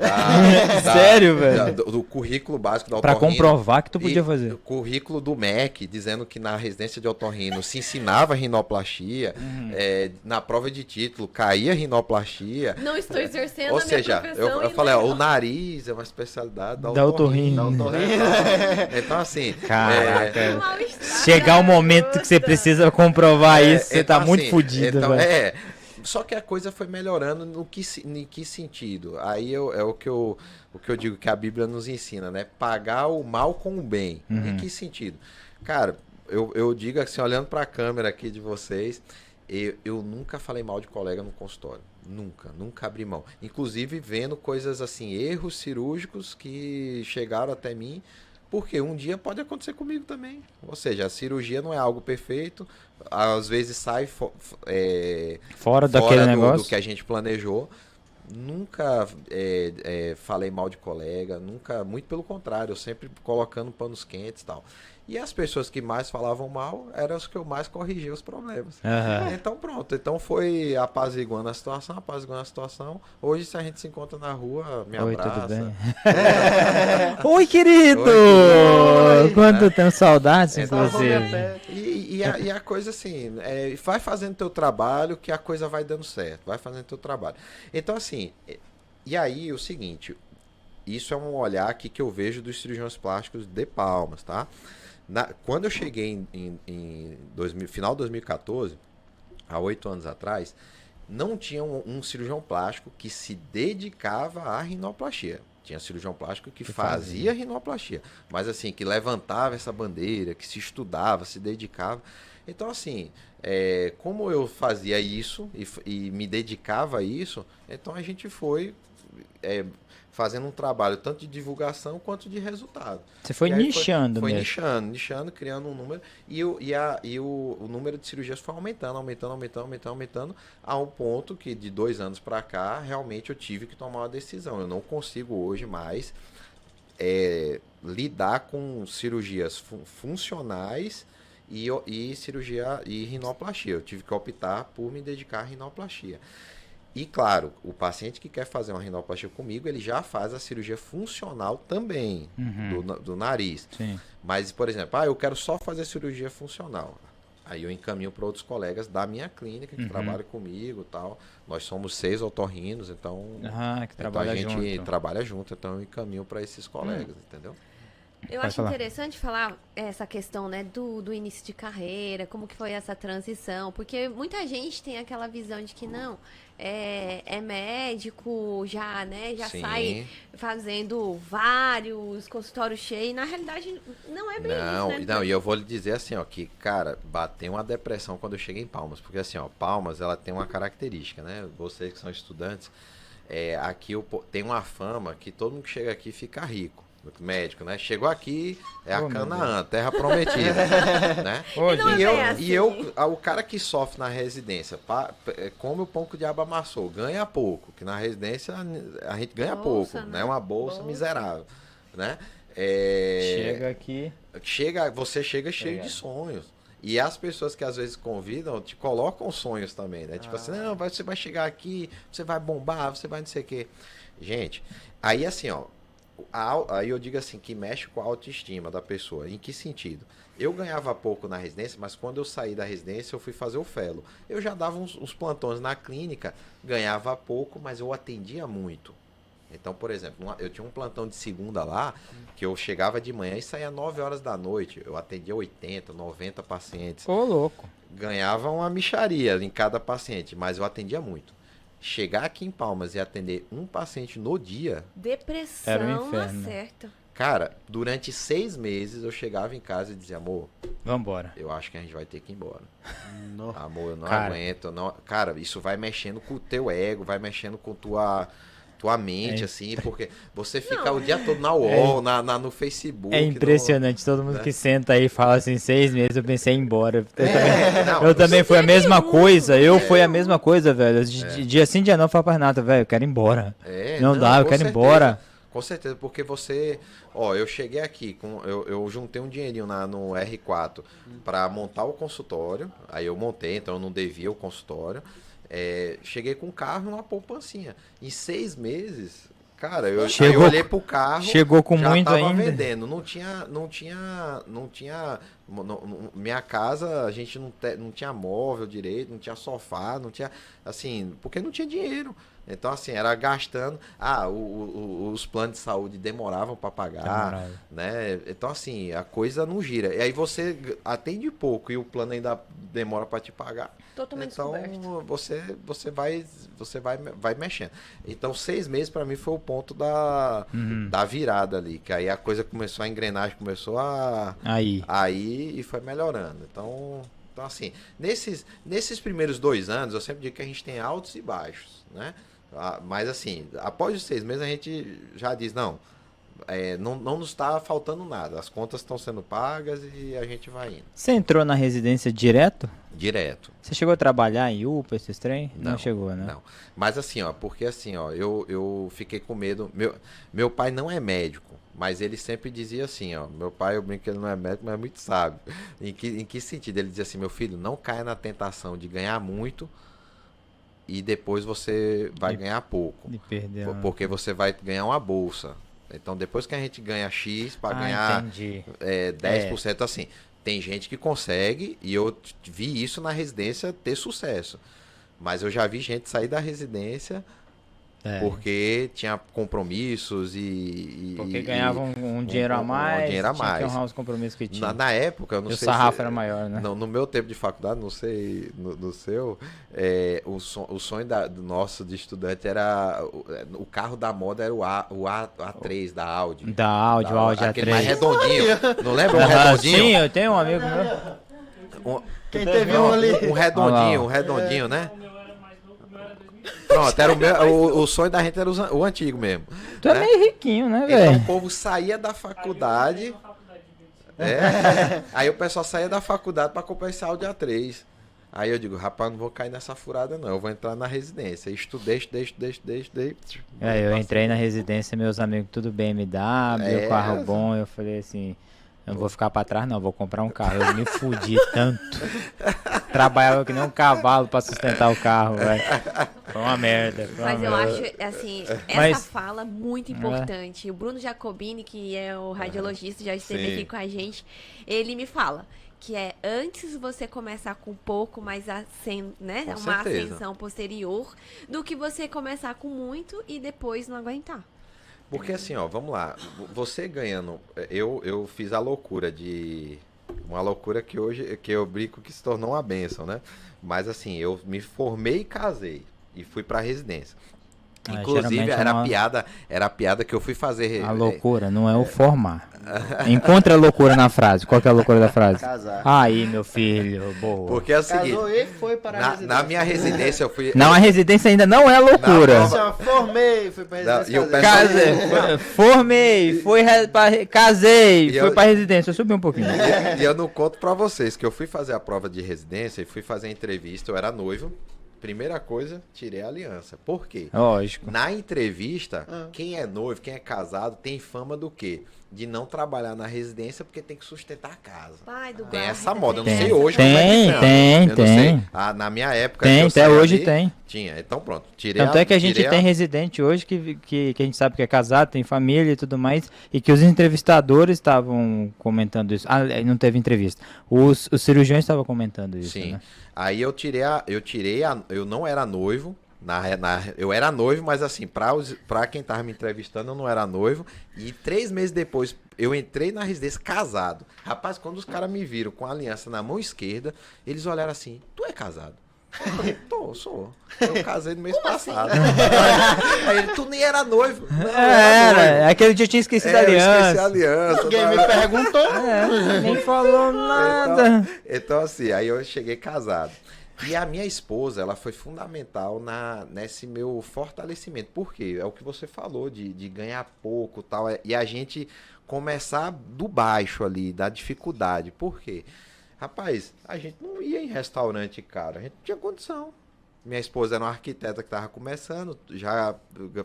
Speaker 2: Sério, velho?
Speaker 4: Do currículo básico da
Speaker 2: Pra
Speaker 4: otorrino.
Speaker 2: comprovar que tu podia fazer.
Speaker 4: O currículo do MEC, dizendo que na residência de otorrino se ensinava rinoplastia, na prova de título caía rinoplastia.
Speaker 3: Não estou exercendo
Speaker 4: Ou
Speaker 3: a minha
Speaker 4: seja,
Speaker 3: profissão.
Speaker 4: eu falei, o nariz é uma especialidade da
Speaker 2: otorrino.
Speaker 4: Então assim...
Speaker 2: Caraca.
Speaker 3: Mal-estar.
Speaker 2: Chegar o momento que você precisa comprovar isso, você tá
Speaker 4: então,
Speaker 2: muito
Speaker 4: assim,
Speaker 2: fodido,
Speaker 4: então,
Speaker 2: velho.
Speaker 4: Só que a coisa foi melhorando em que sentido? Aí é o que eu digo que a Bíblia nos ensina, né? Pagar o mal com o bem. Em que sentido? Cara, eu digo assim, olhando para a câmera aqui de vocês, eu nunca falei mal de colega no consultório. Nunca abri mão. Inclusive vendo coisas assim, erros cirúrgicos que chegaram até mim, porque um dia pode acontecer comigo também. Ou seja, a cirurgia não é algo perfeito, às vezes sai
Speaker 2: Fora daquele negócio.
Speaker 4: do que a gente planejou. Nunca falei mal de colega, nunca, muito pelo contrário, eu sempre colocando panos quentes e tal. E as pessoas que mais falavam mal eram as que eu mais corrigia os problemas.
Speaker 2: Aham.
Speaker 4: Então pronto, então foi apaziguando a situação. Hoje se a gente se encontra na rua, me
Speaker 2: Oi,
Speaker 4: abraça.
Speaker 2: tudo bem? Oi, querido!
Speaker 4: Oi.
Speaker 2: Quanto tempo, saudades,
Speaker 1: Só
Speaker 2: inclusive.
Speaker 1: até.
Speaker 4: E a coisa assim, vai fazendo teu trabalho que a coisa vai dando certo, vai fazendo teu trabalho. Então assim, e aí o seguinte, isso é um olhar aqui que eu vejo dos cirurgiões plásticos de Palmas, tá? Quando eu cheguei em final de 2014, há 8 anos atrás, não tinha um cirurgião plástico que se dedicava à rinoplastia. Tinha cirurgião plástico que fazia rinoplastia, mas assim, que levantava essa bandeira, que se estudava, se dedicava. Então assim, como eu fazia isso e me dedicava a isso, então a gente foi fazendo um trabalho tanto de divulgação quanto de resultado.
Speaker 2: Você foi nichando
Speaker 4: foi
Speaker 2: mesmo.
Speaker 4: nichando, criando um número, e o número de cirurgias foi aumentando, a um ponto que de 2 anos para cá, realmente eu tive que tomar uma decisão. Eu não consigo hoje mais lidar com cirurgias funcionais e cirurgia e rinoplastia. Eu tive que optar por me dedicar à rinoplastia. E claro, o paciente que quer fazer uma rinoplastia comigo, ele já faz a cirurgia funcional também do nariz.
Speaker 2: Sim.
Speaker 4: Mas, por exemplo, eu quero só fazer cirurgia funcional. Aí eu encaminho para outros colegas da minha clínica que trabalham comigo e tal. Nós somos 6 otorrinos, então,
Speaker 2: Que trabalha
Speaker 4: a gente
Speaker 2: junto.
Speaker 4: trabalha junto, então eu encaminho para esses colegas, entendeu?
Speaker 3: Eu
Speaker 2: Pode
Speaker 3: acho
Speaker 2: falar.
Speaker 3: interessante falar essa questão, né, do início de carreira, como que foi essa transição, porque muita gente tem aquela visão de que não, é médico, já, né, já
Speaker 4: Sim.
Speaker 3: sai fazendo vários consultórios cheios, e na realidade não é bem isso, né?
Speaker 4: Não, e eu vou lhe dizer assim, ó, que, cara, bateu uma depressão quando eu cheguei em Palmas, porque assim, ó, Palmas, ela tem uma característica, né, vocês que são estudantes, aqui tem uma fama que todo mundo que chega aqui fica rico. Médico, né? Chegou aqui, a Canaã, terra prometida, né? O cara que sofre na residência, come o pão que o diabo amassou, ganha pouco, que na residência a gente ganha pouco, né? Uma bolsa miserável, né?
Speaker 2: Chega aqui.
Speaker 4: Você chega cheio de sonhos. E as pessoas que às vezes convidam, te colocam sonhos também, né? Tipo assim, não, você vai chegar aqui, você vai bombar, você vai não sei o quê. Gente, aí assim, ó, aí eu digo assim, que mexe com a autoestima da pessoa. Em que sentido? Eu ganhava pouco na residência, mas quando eu saí da residência, eu fui fazer o fellow. Eu já dava uns plantões na clínica, ganhava pouco, mas eu atendia muito. Então, por exemplo, eu tinha um plantão de segunda lá, que eu chegava de manhã e saía 9 horas da noite. Eu atendia 80, 90 pacientes.
Speaker 2: Ô, louco.
Speaker 4: Ganhava uma mixaria em cada paciente, mas eu atendia muito. Chegar aqui em Palmas e atender um paciente no dia...
Speaker 3: Depressão,
Speaker 2: Era um inferno.
Speaker 3: acerta.
Speaker 4: Cara, durante 6 meses eu chegava em casa e dizia, amor,
Speaker 2: Vambora.
Speaker 4: eu acho que a gente vai ter que ir embora.
Speaker 1: Não.
Speaker 4: Amor, eu não
Speaker 2: Cara.
Speaker 4: aguento. Não... Cara, isso vai mexendo com o teu ego, vai mexendo com tua mente, assim, porque você fica o dia todo na UOL, no Facebook.
Speaker 2: É impressionante, todo mundo que senta aí e fala assim, 6 meses, eu pensei em ir embora.
Speaker 4: Não,
Speaker 2: Eu também fui a mesma coisa, fui a
Speaker 3: um.
Speaker 2: mesma coisa, velho. Dia sim, dia não, eu falo pra Renata, velho, eu quero ir embora. Não dá, eu
Speaker 4: com
Speaker 2: quero ir
Speaker 4: certeza,
Speaker 2: embora.
Speaker 4: Com certeza, porque você... Ó, eu cheguei aqui, eu juntei um dinheirinho no R4 para montar o consultório, aí eu montei, então eu não devia o consultório. Cheguei com o carro numa poupancinha. Em 6 meses, cara, eu olhei pro carro,
Speaker 2: chegou com
Speaker 4: já
Speaker 2: muito
Speaker 4: tava
Speaker 2: ainda.
Speaker 4: vendendo. Não tinha minha casa, a gente não tinha móvel direito, não tinha sofá, não tinha, assim, porque não tinha dinheiro. Então, assim, era gastando. Os planos de saúde demoravam para pagar, né? Então, assim, a coisa não gira. E aí você atende pouco e o plano ainda demora para te pagar.
Speaker 3: Totalmente
Speaker 4: então,
Speaker 3: descoberto.
Speaker 4: você vai mexendo. Então, 6 meses para mim foi o ponto da virada ali. Que aí a coisa começou, a engrenagem começou aí e foi melhorando. Então assim, nesses primeiros 2 anos, eu sempre digo que a gente tem altos e baixos, né? Mas assim, após os 6 meses a gente já diz, não nos está faltando nada. As contas estão sendo pagas e a gente vai indo.
Speaker 2: Você entrou na residência direto?
Speaker 4: Direto.
Speaker 2: Você chegou a trabalhar em UPA, esses trem? Não chegou, né?
Speaker 4: Não. Mas assim, porque assim, eu fiquei com medo. Meu pai não é médico, mas ele sempre dizia assim, meu pai, eu brinco que ele não é médico, mas é muito sábio. Em que sentido? Ele dizia assim, meu filho, não caia na tentação de ganhar muito e depois você vai ganhar pouco.
Speaker 2: De perder.
Speaker 4: Porque você vai ganhar uma bolsa. Então, depois que a gente ganha X para ganhar 10%, assim, tem gente que consegue, e eu vi isso na residência ter sucesso. Mas eu já vi gente sair da residência porque tinha compromissos
Speaker 2: porque ganhavam um dinheiro a mais,
Speaker 4: tinha que
Speaker 2: honrar os compromissos que tinha.
Speaker 4: Na época, eu não sei
Speaker 2: se... O sarrafo era maior, né?
Speaker 4: No meu tempo de faculdade, não sei no seu, o sonho do nosso de estudante era... O carro da moda era o A3 da Audi.
Speaker 2: O Audi A3.
Speaker 4: Aquele mais redondinho. Não lembra o redondinho?
Speaker 2: Sim, eu tenho um amigo meu.
Speaker 1: Quem teve um ali?
Speaker 4: Um redondinho, né? Pronto, era o sonho da gente era o antigo mesmo.
Speaker 2: Tu é meio riquinho, né, velho?
Speaker 4: Então o povo saía da faculdade. Aí o pessoal saía da faculdade pra comprar esse Audi A3. Aí eu digo, rapaz, não vou cair nessa furada, não. Eu vou entrar na residência. Estudei.
Speaker 2: Eu entrei na residência, meus amigos, tudo BMW, carro bom. Eu falei assim, eu não vou ficar pra trás, não. Vou comprar um carro. Eu me fudi tanto. Trabalhava que nem um cavalo pra sustentar o carro, velho. Foi uma merda.
Speaker 3: Mas eu acho, assim, essa fala muito importante. O Bruno Jacobini, que é o radiologista, já esteve aqui com a gente, ele me fala que antes você começar com pouco, mas uma ascensão posterior, do que você começar com muito e depois não aguentar.
Speaker 4: Porque assim, vamos lá, você ganhando, eu fiz a loucura uma loucura que hoje, que eu brinco que se tornou uma bênção, né? Mas assim, eu me formei e casei e fui pra residência. Inclusive, era a piada que eu fui fazer.
Speaker 2: A loucura, não é o formar. Encontra a loucura na frase. Qual que é a loucura da frase?
Speaker 1: Casar.
Speaker 2: Aí, meu filho, boa.
Speaker 4: Porque é o seguinte,
Speaker 1: casou e foi para a residência.
Speaker 4: Na minha residência eu fui...
Speaker 2: Não, a residência ainda não é loucura.
Speaker 1: Formei, fui para a residência.
Speaker 2: Casei, formei, casei, fui para residência. Eu subi um pouquinho.
Speaker 4: E eu não conto pra vocês que eu fui fazer a prova de residência e fui fazer a entrevista, eu era noivo. Primeira coisa, tirei a aliança. Por quê?
Speaker 2: Lógico.
Speaker 4: Na entrevista, quem é noivo, quem é casado, tem fama do quê? De não trabalhar na residência porque tem que sustentar a casa.
Speaker 3: Pai do
Speaker 4: Tem
Speaker 3: guarda,
Speaker 4: essa moda. Eu não
Speaker 2: Tem.
Speaker 4: sei hoje
Speaker 2: Tem,
Speaker 4: como é que
Speaker 2: tem.
Speaker 4: Na minha época...
Speaker 2: Tem,
Speaker 4: que eu
Speaker 2: até
Speaker 4: saí
Speaker 2: hoje
Speaker 4: ali,
Speaker 2: tem.
Speaker 4: Tinha. Então pronto. Tirei
Speaker 2: Tanto é que a gente tem residente hoje que a gente sabe que é casado, tem família e tudo mais, e que os entrevistadores estavam comentando isso. Não teve entrevista. Os cirurgiões estavam comentando isso.
Speaker 4: Sim.
Speaker 2: Né?
Speaker 4: Aí eu não era noivo. Eu era noivo, mas assim, pra quem tava me entrevistando, eu não era noivo. E 3 meses depois, eu entrei na residência casado. Rapaz, quando os caras me viram com a aliança na mão esquerda, eles olharam assim, tu é casado? Sou. Eu casei no mês passado. Aí ele, tu nem era noivo. Não,
Speaker 2: era. Aquele dia eu tinha esquecido a aliança.
Speaker 4: Eu esqueci a aliança.
Speaker 1: Ninguém me perguntou.
Speaker 2: Nem falou nada.
Speaker 4: Então assim, aí eu cheguei casado. E a minha esposa, ela foi fundamental nesse meu fortalecimento. Por quê? É o que você falou, de ganhar pouco e tal. E a gente começar do baixo ali, da dificuldade. Por quê? Rapaz, a gente não ia em restaurante, cara. A gente não tinha condição. Minha esposa era uma arquiteta que estava começando, já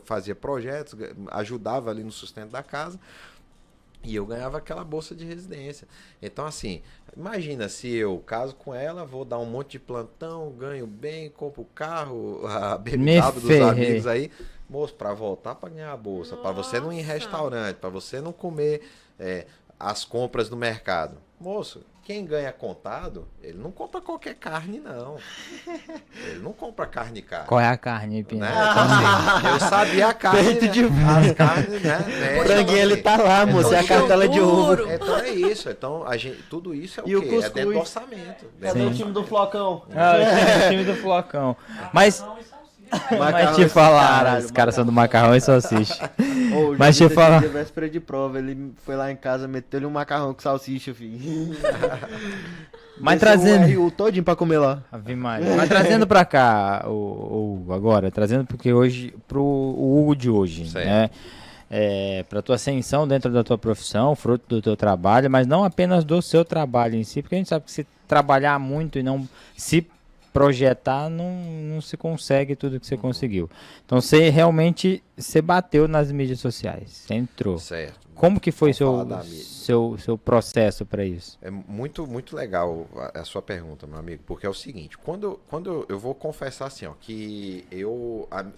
Speaker 4: fazia projetos, ajudava ali no sustento da casa. E eu ganhava aquela bolsa de residência. Então, assim, imagina se eu caso com ela, vou dar um monte de plantão, ganho bem, compro o carro, a BMW dos amigos aí. Moço, para voltar para ganhar a bolsa, para você não ir em restaurante, para você não comer as compras no mercado. Moço, quem ganha contado, ele não compra qualquer carne, não. Ele não compra carne cara.
Speaker 2: Qual é a carne, Pina?
Speaker 4: Né? Então, assim, eu sabia a carne, né? As carnes, né?
Speaker 1: O franguinho ele tá lá, moço, é a cartela de uva.
Speaker 4: Então é isso. Então, tudo isso é o quê? É dentro do orçamento.
Speaker 1: Cadê o time do Flocão?
Speaker 2: O time do Flocão. Mas te falar, os caras são do macarrão e salsicha. Mas te falar.
Speaker 1: Véspera de prova, ele foi lá em casa, meteu-lhe um macarrão com salsicha, filho.
Speaker 2: Mas trazendo.
Speaker 1: O todinho pra comer lá.
Speaker 2: Mas trazendo pra cá, o Hugo, agora, trazendo porque hoje, o Hugo de hoje,
Speaker 4: certo.
Speaker 2: né? Para tua ascensão dentro da tua profissão, fruto do teu trabalho, mas não apenas do seu trabalho em si, porque a gente sabe que se trabalhar muito e não se projetar, não se consegue tudo que você conseguiu. Então você realmente bateu nas mídias sociais, você entrou.
Speaker 4: Certo.
Speaker 2: Como que foi seu processo para isso?
Speaker 4: É muito, muito legal a sua pergunta, meu amigo, porque é o seguinte, quando eu vou confessar assim, ó, que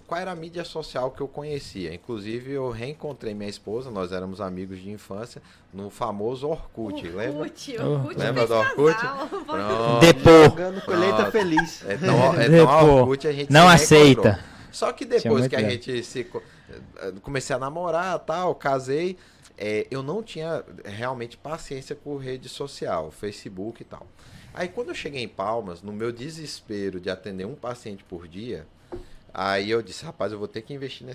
Speaker 4: qual era a mídia social que eu conhecia? Inclusive eu reencontrei minha esposa, nós éramos amigos de infância, no famoso Orkut, lembra? Lembra do Orkut?
Speaker 2: Depô.
Speaker 1: Jogando colheita feliz.
Speaker 4: Então a Orkut a gente
Speaker 2: não aceita.
Speaker 4: Só que depois que a gente comecei a namorar, tal, casei, eu não tinha realmente paciência por rede social, Facebook e tal. Aí quando eu cheguei em Palmas, no meu desespero de atender um paciente por dia, aí eu disse, rapaz, eu vou ter que investir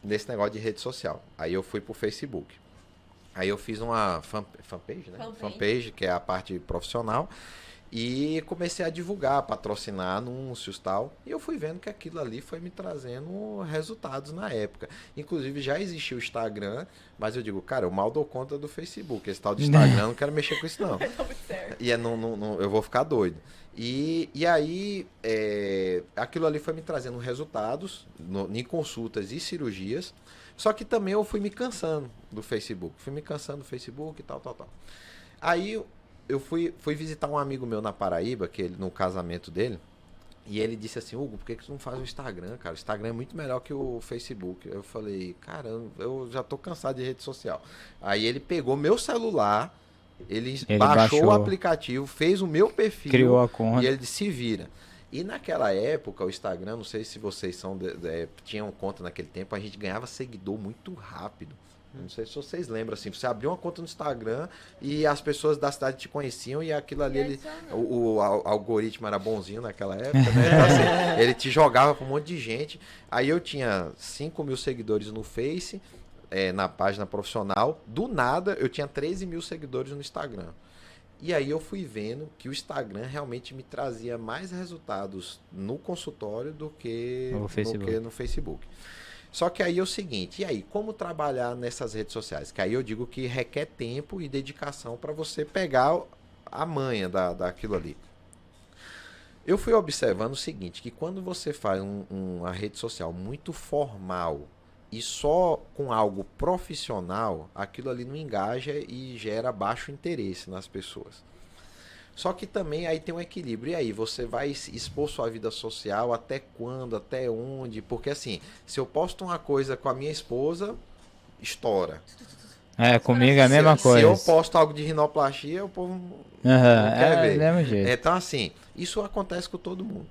Speaker 4: nesse negócio de rede social. Aí eu fui pro Facebook. Aí eu fiz uma fanpage, né? Fanpage, que é a parte profissional. E comecei a divulgar, patrocinar anúncios e tal. E eu fui vendo que aquilo ali foi me trazendo resultados na época. Inclusive já existia o Instagram, mas eu digo, cara, eu mal dou conta do Facebook. Esse tal de Instagram, não quero mexer com isso não. E eu vou ficar doido. E aí, aquilo ali foi me trazendo resultados em consultas e cirurgias. Só que também eu fui me cansando do Facebook. Fui me cansando do Facebook e tal. Aí eu fui visitar um amigo meu na Paraíba, que ele, no casamento dele, e ele disse assim, Hugo, por que tu não faz o Instagram, cara? O Instagram é muito melhor que o Facebook. Eu falei, caramba, eu já tô cansado de rede social. Aí ele pegou meu celular, ele baixou o aplicativo, fez o meu perfil,
Speaker 2: criou a conta.
Speaker 4: E ele disse, se vira. E naquela época, o Instagram, não sei se vocês tinham conta naquele tempo, a gente ganhava seguidor muito rápido. Não sei se vocês lembram, assim, você abriu uma conta no Instagram e as pessoas da cidade te conheciam e aquilo ali, o algoritmo era bonzinho naquela época, né? Então, assim, ele te jogava para um monte de gente. Aí eu tinha 5 mil seguidores no Face, na página profissional. Do nada, eu tinha 13 mil seguidores no Instagram. E aí eu fui vendo que o Instagram realmente me trazia mais resultados no consultório do que no Facebook. Só que aí é o seguinte, e aí, como trabalhar nessas redes sociais? Que aí eu digo que requer tempo e dedicação para você pegar a manha daquilo ali. Eu fui observando o seguinte, que quando você faz uma rede social muito formal e só com algo profissional, aquilo ali não engaja e gera baixo interesse nas pessoas. Só que também aí tem um equilíbrio. E aí, você vai expor sua vida social até quando, até onde? Porque assim, se eu posto uma coisa com a minha esposa, estoura.
Speaker 2: Comigo é a mesma coisa.
Speaker 4: Se eu posto algo de rinoplastia, o povo não quer ver.
Speaker 2: Do mesmo jeito.
Speaker 4: Então assim, isso acontece com todo mundo.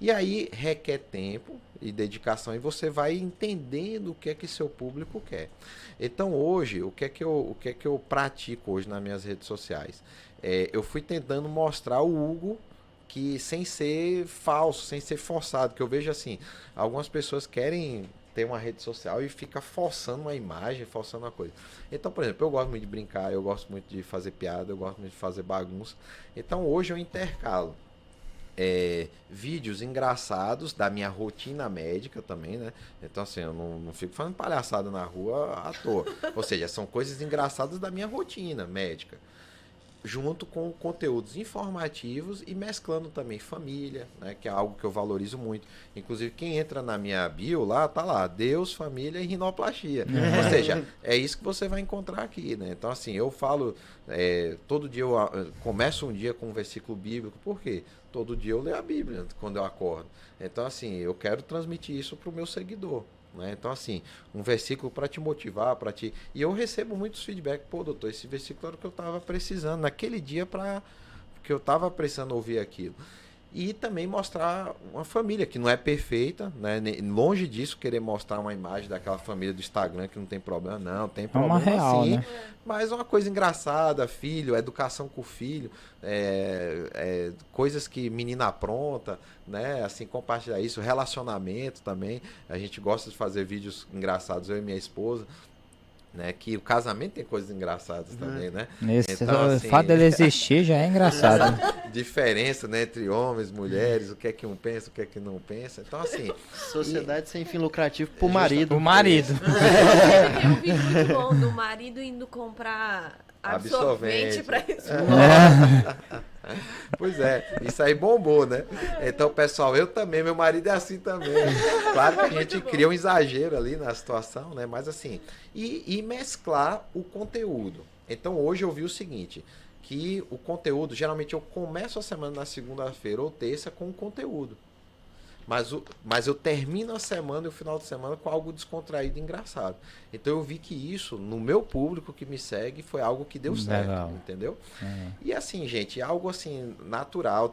Speaker 4: E aí requer tempo e dedicação e você vai entendendo o que é que seu público quer. Então hoje, o que é que eu pratico hoje nas minhas redes sociais? Eu fui tentando mostrar o Hugo que sem ser falso, sem ser forçado, que eu vejo assim, algumas pessoas querem ter uma rede social e fica forçando uma imagem, forçando uma coisa. Então, por exemplo, eu gosto muito de brincar, eu gosto muito de fazer piada, eu gosto muito de fazer bagunça. Então hoje eu intercalo vídeos engraçados da minha rotina médica também, né? Então assim, eu não fico fazendo palhaçada na rua à toa. Ou seja, são coisas engraçadas da minha rotina médica, junto com conteúdos informativos e mesclando também família, né, que é algo que eu valorizo muito. Inclusive, quem entra na minha bio lá, tá lá, Deus, família e rinoplastia. Ou seja, é isso que você vai encontrar aqui, né? Então, assim, eu falo, todo dia eu começo um dia com um versículo bíblico, por quê? Todo dia eu leio a Bíblia quando eu acordo. Então, assim, eu quero transmitir isso para o meu seguidor. né? Então, assim, um versículo para te motivar, para te... E eu recebo muitos feedback, pô, doutor, esse versículo era o que eu estava precisando naquele dia que eu estava precisando ouvir aquilo. E também mostrar uma família que não é perfeita, né? Longe disso, querer mostrar uma imagem daquela família do Instagram que não tem problema, não. Tem problema
Speaker 2: real,
Speaker 4: sim,
Speaker 2: né?
Speaker 4: Mas uma coisa engraçada, filho, educação com o filho, coisas que menina apronta, né? Assim, compartilhar isso, relacionamento também. A gente gosta de fazer vídeos engraçados, eu e minha esposa. Né, que o casamento tem coisas engraçadas também, né?
Speaker 2: Então, assim, o fato dele existir já é engraçado. Né?
Speaker 4: Diferença, né, entre homens, mulheres, o que é que um pensa, o que é que não pensa. Então, assim...
Speaker 1: Sociedade sem fim lucrativo pro marido.
Speaker 2: O marido.
Speaker 3: Tem um vídeo muito bom do marido indo comprar absorvente pra esposa.
Speaker 4: Pois é, isso aí bombou, né? Então, pessoal, eu também, meu marido é assim também. Claro que a gente cria um exagero ali na situação, né? Mas assim, e mesclar o conteúdo. Então, hoje eu vi o seguinte, que o conteúdo, geralmente eu começo a semana na segunda-feira ou terça com o conteúdo. Mas eu termino a semana e o final de semana com algo descontraído e engraçado. Então eu vi que isso, no meu público que me segue, foi algo que deu certo, entendeu? E assim, gente, algo assim, natural.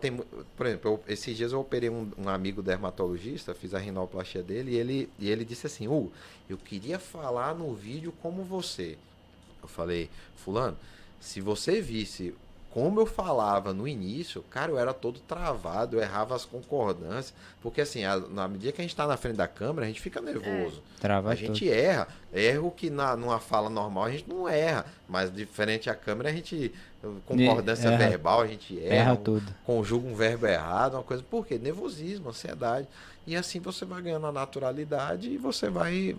Speaker 4: Por exemplo, esses dias eu operei um amigo dermatologista, fiz a rinoplastia dele, e ele disse assim, eu queria falar no vídeo como você. Eu falei, fulano, se você visse... Como eu falava no início, cara, eu era todo travado, eu errava as concordâncias, porque assim, na medida que a gente tá na frente da câmera, a gente fica nervoso.
Speaker 2: Trava
Speaker 4: a gente erra. Erro que numa fala normal a gente não erra, mas diferente à câmera a gente, concordância verbal, a gente erra tudo. Conjuga um verbo errado, uma coisa, por quê? Nervosismo, ansiedade. E assim você vai ganhando a naturalidade e você vai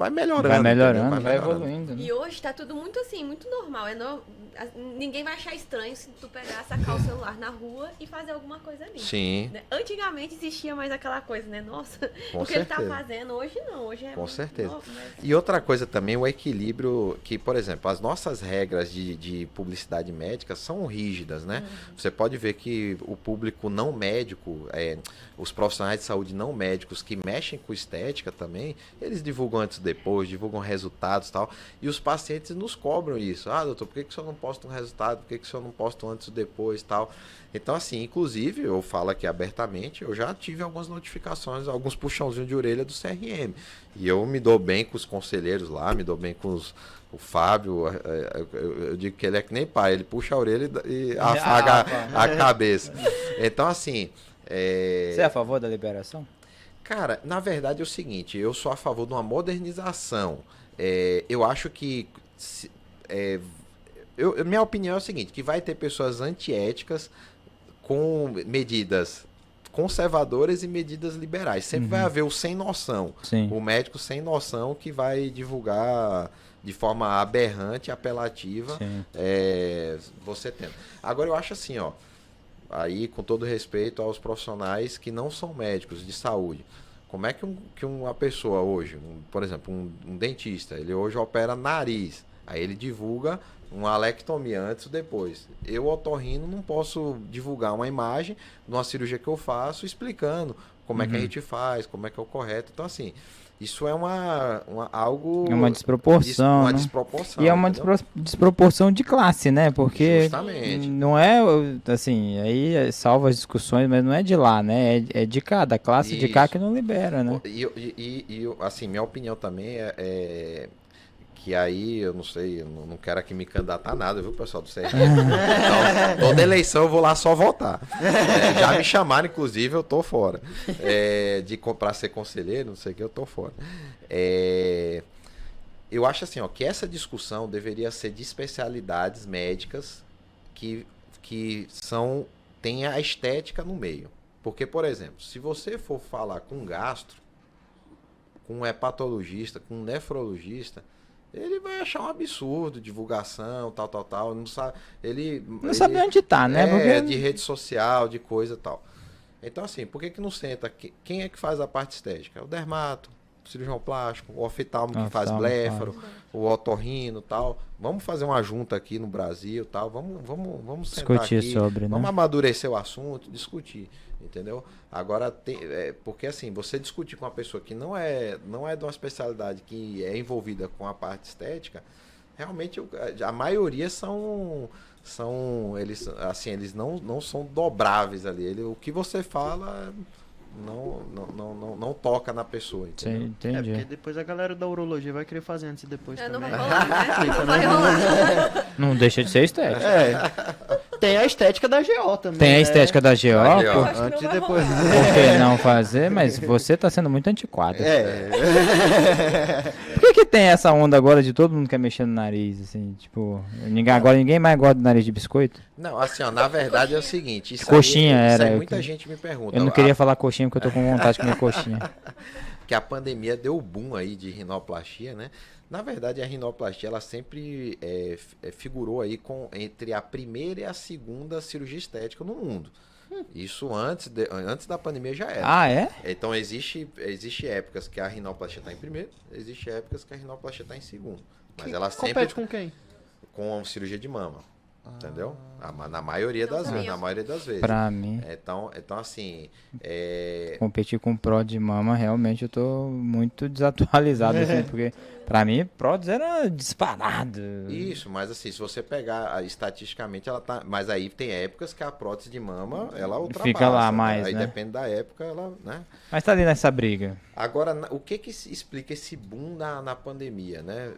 Speaker 4: melhorando.
Speaker 2: Vai evoluindo. Né?
Speaker 3: E hoje tá tudo muito assim, muito normal. Ninguém vai achar estranho se tu pegar, sacar o celular na rua e fazer alguma coisa ali.
Speaker 4: Sim.
Speaker 3: Né? Antigamente existia mais aquela coisa, né? Nossa,
Speaker 4: com
Speaker 3: o que
Speaker 4: certeza.
Speaker 3: Ele tá fazendo hoje não. Hoje é
Speaker 4: com certeza.
Speaker 3: Novo, mas...
Speaker 4: E outra coisa também, o equilíbrio, que, por exemplo, as nossas regras de publicidade médica são rígidas, né? Você pode ver que o público não médico, os profissionais de saúde não médicos que mexem com estética também, eles divulgam antes e depois, divulgam resultados e tal, e os pacientes nos cobram isso. Ah, doutor, por que o senhor não posta um resultado? Por que o senhor não posta um antes e depois e tal? Então, assim, inclusive, eu falo aqui abertamente, eu já tive algumas notificações, alguns puxãozinhos de orelha do CRM. E eu me dou bem com os conselheiros lá, me dou bem com o Fábio, eu digo que ele é que nem pai, ele puxa a orelha e afaga a cabeça. Então, assim...
Speaker 2: Você é a favor da liberação?
Speaker 4: Cara, na verdade é o seguinte, eu sou a favor de uma modernização. Eu acho que... minha opinião é o seguinte, que vai ter pessoas antiéticas com medidas conservadoras e medidas liberais. Sempre vai haver o sem noção.
Speaker 2: Sim.
Speaker 4: O médico sem noção que vai divulgar de forma aberrante, apelativa, você tendo. Agora eu acho assim, ó, aí com todo respeito aos profissionais que não são médicos de saúde, como é que uma pessoa hoje, por exemplo, um dentista, ele hoje opera nariz, aí ele divulga uma alectomia antes ou depois. Eu, otorrino, não posso divulgar uma imagem de uma cirurgia que eu faço explicando como é que a gente faz, como é que é o correto. Então, assim, isso é algo...
Speaker 2: É uma desproporção.
Speaker 4: Uma
Speaker 2: né?
Speaker 4: desproporção.
Speaker 2: E é uma desproporção de classe, né? Porque
Speaker 4: justamente.
Speaker 2: Não é, assim, aí salva as discussões, mas não é de lá, né? É de cá, da classe de cá que não libera, né?
Speaker 4: E assim, minha opinião também é que aí, eu não sei, eu não quero aqui me candidatar a nada, viu, pessoal do CRM? Então, toda eleição eu vou lá só votar. Já me chamaram, inclusive, eu tô fora. Pra ser conselheiro, não sei o que, eu tô fora. Eu acho assim, ó, que essa discussão deveria ser de especialidades médicas que tem a estética no meio. Porque, por exemplo, se você for falar com um gastro, com um hepatologista, com um nefrologista, ele vai achar um absurdo, divulgação, tal, não sabe, ele
Speaker 2: sabe onde tá, né? Porque...
Speaker 4: de rede social, de coisa e tal. Então, assim, por que não senta? Quem é que faz a parte estética? É o dermato. cirurgião plástico, o oftalmo que faz bléfaro, o otorrino e tal. Vamos fazer uma junta aqui no Brasil e tal. Vamos sentar
Speaker 2: discutir
Speaker 4: aqui,
Speaker 2: sobre,
Speaker 4: vamos
Speaker 2: né?
Speaker 4: amadurecer o assunto, discutir, entendeu? Agora, porque assim, você discutir com uma pessoa que não é de uma especialidade que é envolvida com a parte estética, realmente a maioria eles não são dobráveis ali. O que você fala não toca na pessoa, entendeu?
Speaker 2: Sim, entendi.
Speaker 1: Porque depois a galera da urologia vai querer fazer antes e depois também.
Speaker 3: Não vai rolar, né? Não vai rolar.
Speaker 2: Não deixa de ser estético.
Speaker 1: Tem a estética da GO também.
Speaker 2: Tem a estética da GO,
Speaker 3: GO.
Speaker 1: Antes e depois.
Speaker 2: por que não fazer? Mas você tá sendo muito antiquado. Por que tem essa onda agora de todo mundo quer mexer no nariz, assim, tipo, ninguém mais gosta do nariz de biscoito?
Speaker 4: Não, assim, ó, na verdade é o seguinte,
Speaker 2: Coxinha era,
Speaker 4: muita gente me pergunta.
Speaker 2: Eu não queria falar coxinha porque eu tô com vontade de comer coxinha.
Speaker 4: Que a pandemia deu o boom aí de rinoplastia, né? Na verdade, a rinoplastia, ela sempre figurou aí entre a primeira e a segunda cirurgia estética no mundo. Isso antes da pandemia já era.
Speaker 2: Ah, é?
Speaker 4: Então, existe épocas que a rinoplastia está em primeiro, existe épocas que a rinoplastia está em segundo. Mas ela sempre...
Speaker 1: Compete com quem?
Speaker 4: Com a cirurgia de mama. Entendeu? Na maioria das vezes.
Speaker 2: Pra mim,
Speaker 4: Então assim...
Speaker 2: competir com pró de mama, realmente eu tô muito desatualizado, assim, porque pra mim, prótese era disparado.
Speaker 4: Isso, mas assim, se você pegar estatisticamente, ela tá... Mas aí tem épocas que a prótese de mama, ela ultrapassa.
Speaker 2: Fica lá mais,
Speaker 4: aí
Speaker 2: né?
Speaker 4: depende da época, ela, né?
Speaker 2: Mas tá ali nessa briga.
Speaker 4: Agora, o que explica esse boom na pandemia, né?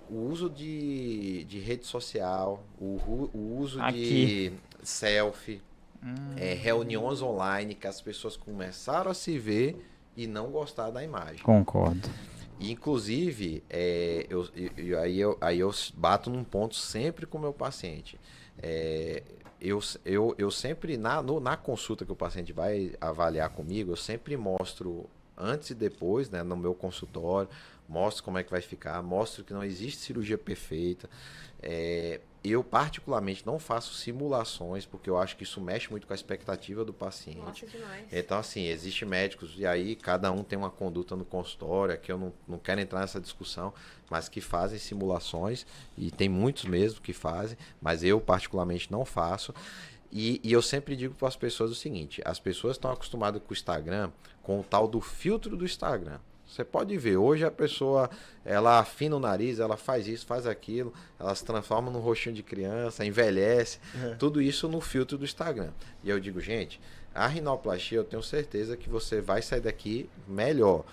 Speaker 4: O uso de rede social, o uso de selfie, reuniões online que as pessoas começaram a se ver e não gostar da imagem.
Speaker 2: Concordo.
Speaker 4: Inclusive, aí eu bato num ponto sempre com o meu paciente. Eu sempre, na consulta que o paciente vai avaliar comigo, eu sempre mostro antes e depois, né, no meu consultório, mostro como é que vai ficar, mostro que não existe cirurgia perfeita. Eu, particularmente, não faço simulações, porque eu acho que isso mexe muito com a expectativa do paciente.
Speaker 3: Nossa, demais.
Speaker 4: Então, assim, existem médicos, e aí cada um tem uma conduta no consultório, aqui eu não quero entrar nessa discussão, mas que fazem simulações, e tem muitos mesmo que fazem, mas eu, particularmente, não faço. E eu sempre digo para as pessoas o seguinte: as pessoas estão acostumadas com o Instagram, com o tal do filtro do Instagram. Você pode ver, hoje a pessoa, ela afina o nariz, ela faz isso, faz aquilo, ela se transforma num rostinho de criança, envelhece, tudo isso no filtro do Instagram. E eu digo, gente, a rinoplastia eu tenho certeza que você vai sair daqui melhor,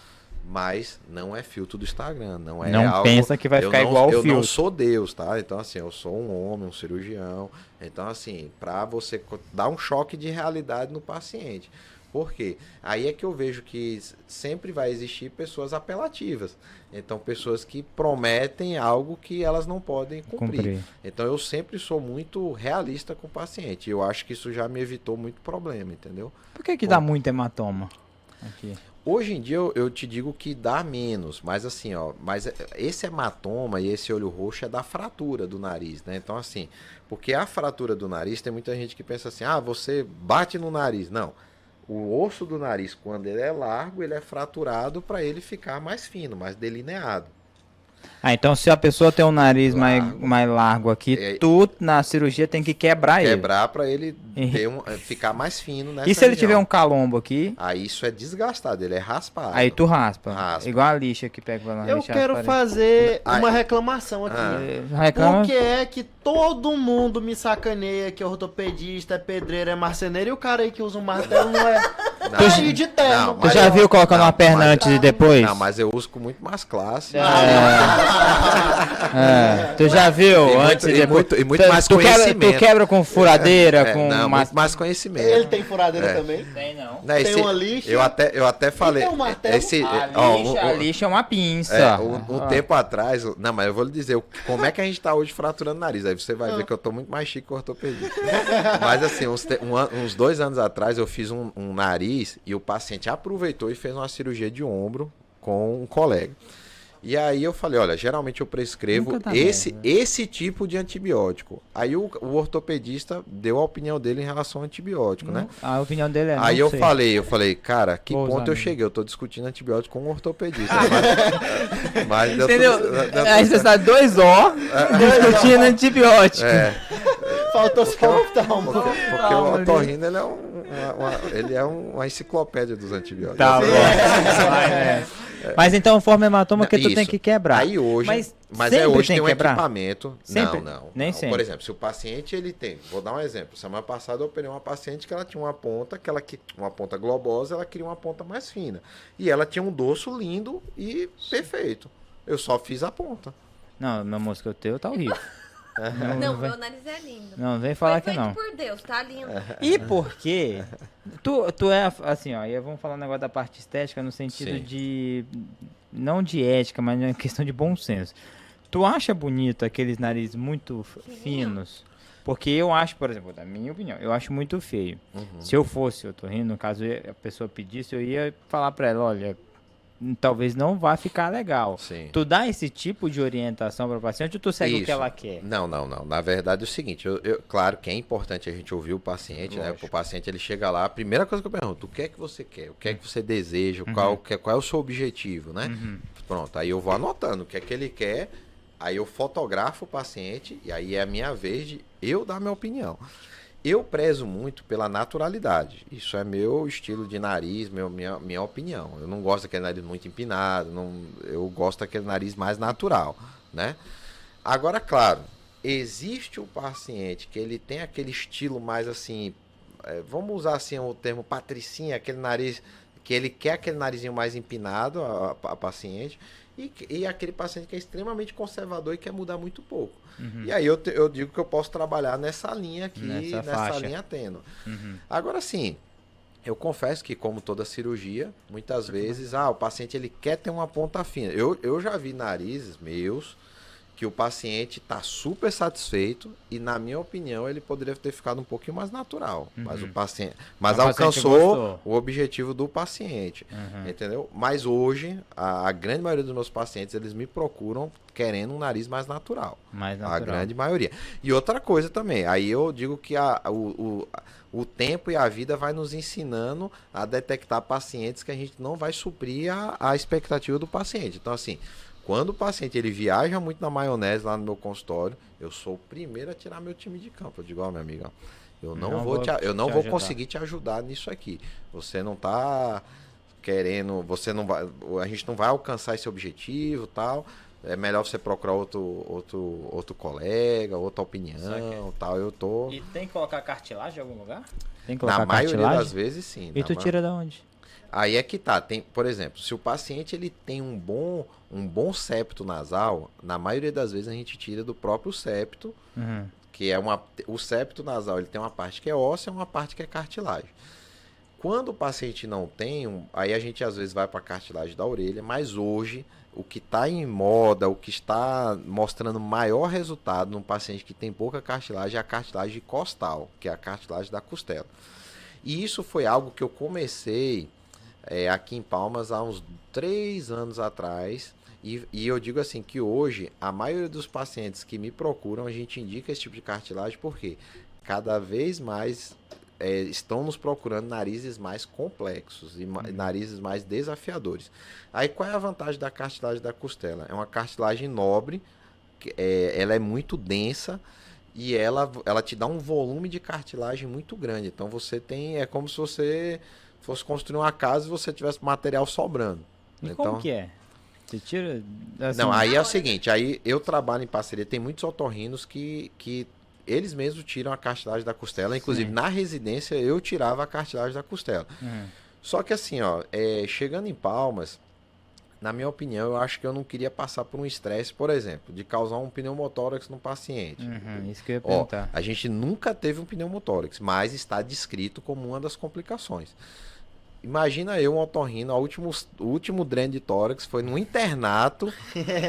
Speaker 4: mas não é filtro do Instagram, não é
Speaker 2: Não
Speaker 4: algo...
Speaker 2: pensa que vai ficar igual ao filtro.
Speaker 4: Eu não sou Deus, tá? Então, assim, eu sou um homem, um cirurgião. Então, assim, para você dar um choque de realidade no paciente. Por quê? Aí é que eu vejo que sempre vai existir pessoas apelativas. Então, pessoas que prometem algo que elas não podem cumprir. Então, eu sempre sou muito realista com o paciente. Eu acho que isso já me evitou muito problema, entendeu?
Speaker 2: Por que dá muito hematoma aqui?
Speaker 4: Hoje em dia eu te digo que dá menos, mas assim, ó, mas esse hematoma e esse olho roxo é da fratura do nariz, né? Então, assim, porque a fratura do nariz, tem muita gente que pensa assim, você bate no nariz. Não. O osso do nariz, quando ele é largo, ele é fraturado para ele ficar mais fino, mais delineado.
Speaker 2: Então se a pessoa tem um nariz mais largo aqui, tu na cirurgia tem que quebrar ele.
Speaker 4: Quebrar para ele ficar mais fino nessa
Speaker 2: E se ele
Speaker 4: região.
Speaker 2: tiver um calombo aqui?
Speaker 4: Aí isso é desgastado, ele é raspado.
Speaker 2: Aí tu raspa. Igual a lixa que pega na
Speaker 1: Eu quero fazer uma reclamação aqui.
Speaker 2: Reclama?
Speaker 1: Por que é que todo mundo me sacaneia que é ortopedista, é pedreiro, é marceneiro, e o cara aí que usa um martelo não é cheio de terno.
Speaker 2: Tu já viu colocando uma perna antes e depois?
Speaker 4: Não, mas eu uso com muito mais classe.
Speaker 2: Tu já viu antes e depois?
Speaker 4: E muito mais conhecimento.
Speaker 2: Tu quebra com furadeira, com
Speaker 4: muito mais conhecimento.
Speaker 1: Ele tem furadeira também?
Speaker 2: Tem não.
Speaker 1: Tem uma lixa.
Speaker 4: Eu até falei.
Speaker 1: Tem um martelo?
Speaker 2: A lixa é uma pinça.
Speaker 4: Um tempo atrás. Não, mas eu vou lhe dizer como é que a gente tá hoje fraturando o nariz. Aí você vai ver que eu tô muito mais chique que o ortopedista. Mas assim, uns 2 anos atrás eu fiz um nariz e o paciente aproveitou e fez uma cirurgia de ombro com um colega. E aí eu falei, olha, geralmente eu prescrevo esse tipo de antibiótico. Aí o ortopedista deu a opinião dele em relação ao antibiótico, né?
Speaker 2: A opinião dele é
Speaker 4: aí eu falei, cara, que ponto eu cheguei? Eu tô discutindo antibiótico com um ortopedista. mas
Speaker 2: entendeu? Aí você está 2 horas discutindo antibiótico.
Speaker 1: Faltou só o
Speaker 4: porque o otorrino, ele é uma enciclopédia dos antibióticos.
Speaker 2: Tá bom. Mas então forma hematoma que tu tem que quebrar.
Speaker 4: Aí hoje, mas hoje tem um equipamento.
Speaker 2: Sempre?
Speaker 4: Não.
Speaker 2: Sempre.
Speaker 4: Por exemplo, se o paciente ele tem, vou dar um exemplo. Semana passada eu operei uma paciente que ela tinha uma ponta uma ponta globosa, ela queria uma ponta mais fina. E ela tinha um dorso lindo e perfeito. Eu só fiz a ponta.
Speaker 2: Não, meu moço, que o teu tá horrível.
Speaker 3: Não, meu nariz é lindo.
Speaker 2: Não, vem falar que não.
Speaker 3: Por Deus, tá lindo.
Speaker 2: E por quê? Tu é assim, ó, e vamos falar um negócio da parte estética no sentido de, não de ética, mas na questão de bom senso. Tu acha bonito aqueles narizes muito finos? Porque eu acho, por exemplo, da minha opinião, eu acho muito feio. Se eu fosse otorrino, no caso a pessoa pedisse, eu ia falar pra ela, olha, talvez não vá ficar legal.
Speaker 4: Sim. Tu
Speaker 2: dá esse tipo de orientação para o paciente ou tu segue o que ela quer?
Speaker 4: Não. Na verdade é o seguinte, claro que é importante a gente ouvir o paciente, né? O paciente ele chega lá, a primeira coisa que eu pergunto, o que é que você quer? O que é que você deseja? Qual é o seu objetivo, né? Pronto, aí eu vou anotando o que é que ele quer, aí eu fotografo o paciente e aí é a minha vez de eu dar minha opinião. Eu prezo muito pela naturalidade. Isso é meu estilo de nariz, minha opinião. Eu não gosto daquele nariz muito empinado, eu gosto daquele nariz mais natural, né? Agora, claro, existe o paciente que ele tem aquele estilo mais assim, vamos usar assim o termo patricinha, aquele nariz que ele quer aquele narizinho mais empinado, a paciente, e aquele paciente que é extremamente conservador e quer mudar muito pouco. E aí eu digo que eu posso trabalhar nessa linha aqui, nessa linha tênue. Agora sim, eu confesso que como toda cirurgia, muitas vezes, o paciente ele quer ter uma ponta fina. Eu já vi narizes meus que o paciente está super satisfeito e, na minha opinião, ele poderia ter ficado um pouquinho mais natural. Mas alcançou o objetivo do paciente, entendeu? Mas hoje, a grande maioria dos meus pacientes, eles me procuram querendo um nariz mais natural. A grande maioria. E outra coisa também, aí eu digo que o tempo e a vida vai nos ensinando a detectar pacientes que a gente não vai suprir a expectativa do paciente. Então, assim, quando o paciente ele viaja muito na maionese lá no meu consultório, eu sou o primeiro a tirar meu time de campo. Eu digo, ó, meu amigo, eu não vou conseguir te ajudar nisso aqui. Você não tá querendo, a gente não vai alcançar esse objetivo, tal. É melhor você procurar outro colega, outra opinião, tal.
Speaker 2: E tem que colocar cartilagem em algum lugar? Tem que
Speaker 4: colocar na maioria das vezes, sim.
Speaker 2: E tu tira de onde?
Speaker 4: Aí é que tá, por exemplo, se o paciente ele tem um bom septo nasal, na maioria das vezes a gente tira do próprio septo, que é o septo nasal, ele tem uma parte que é óssea e uma parte que é cartilagem. Quando o paciente não tem, aí a gente às vezes vai para a cartilagem da orelha, mas hoje o que está em moda, o que está mostrando maior resultado num paciente que tem pouca cartilagem é a cartilagem costal, que é a cartilagem da costela. E isso foi algo que eu comecei aqui em Palmas há uns 3 anos atrás, e eu digo assim que hoje a maioria dos pacientes que me procuram, a gente indica esse tipo de cartilagem porque cada vez mais estão nos procurando narizes mais complexos e narizes mais desafiadores. Aí qual é a vantagem da cartilagem da costela? É uma cartilagem nobre, ela é muito densa e ela te dá um volume de cartilagem muito grande. Então você é como se você fosse construir uma casa e você tivesse material sobrando.
Speaker 2: E então, como que é? Você tira... Assim...
Speaker 4: Não, aí é o seguinte, aí eu trabalho em parceria, tem muitos otorrinos que eles mesmos tiram a cartilagem da costela, inclusive na residência eu tirava a cartilagem da costela. Só que assim, ó, chegando em Palmas, na minha opinião, eu acho que eu não queria passar por um estresse, por exemplo, de causar um pneumotórax no paciente.
Speaker 2: Isso que eu ia perguntar.
Speaker 4: A gente nunca teve um pneumotórax, mas está descrito como uma das complicações. imagina eu, um otorrino, o último dreno de tórax foi num internato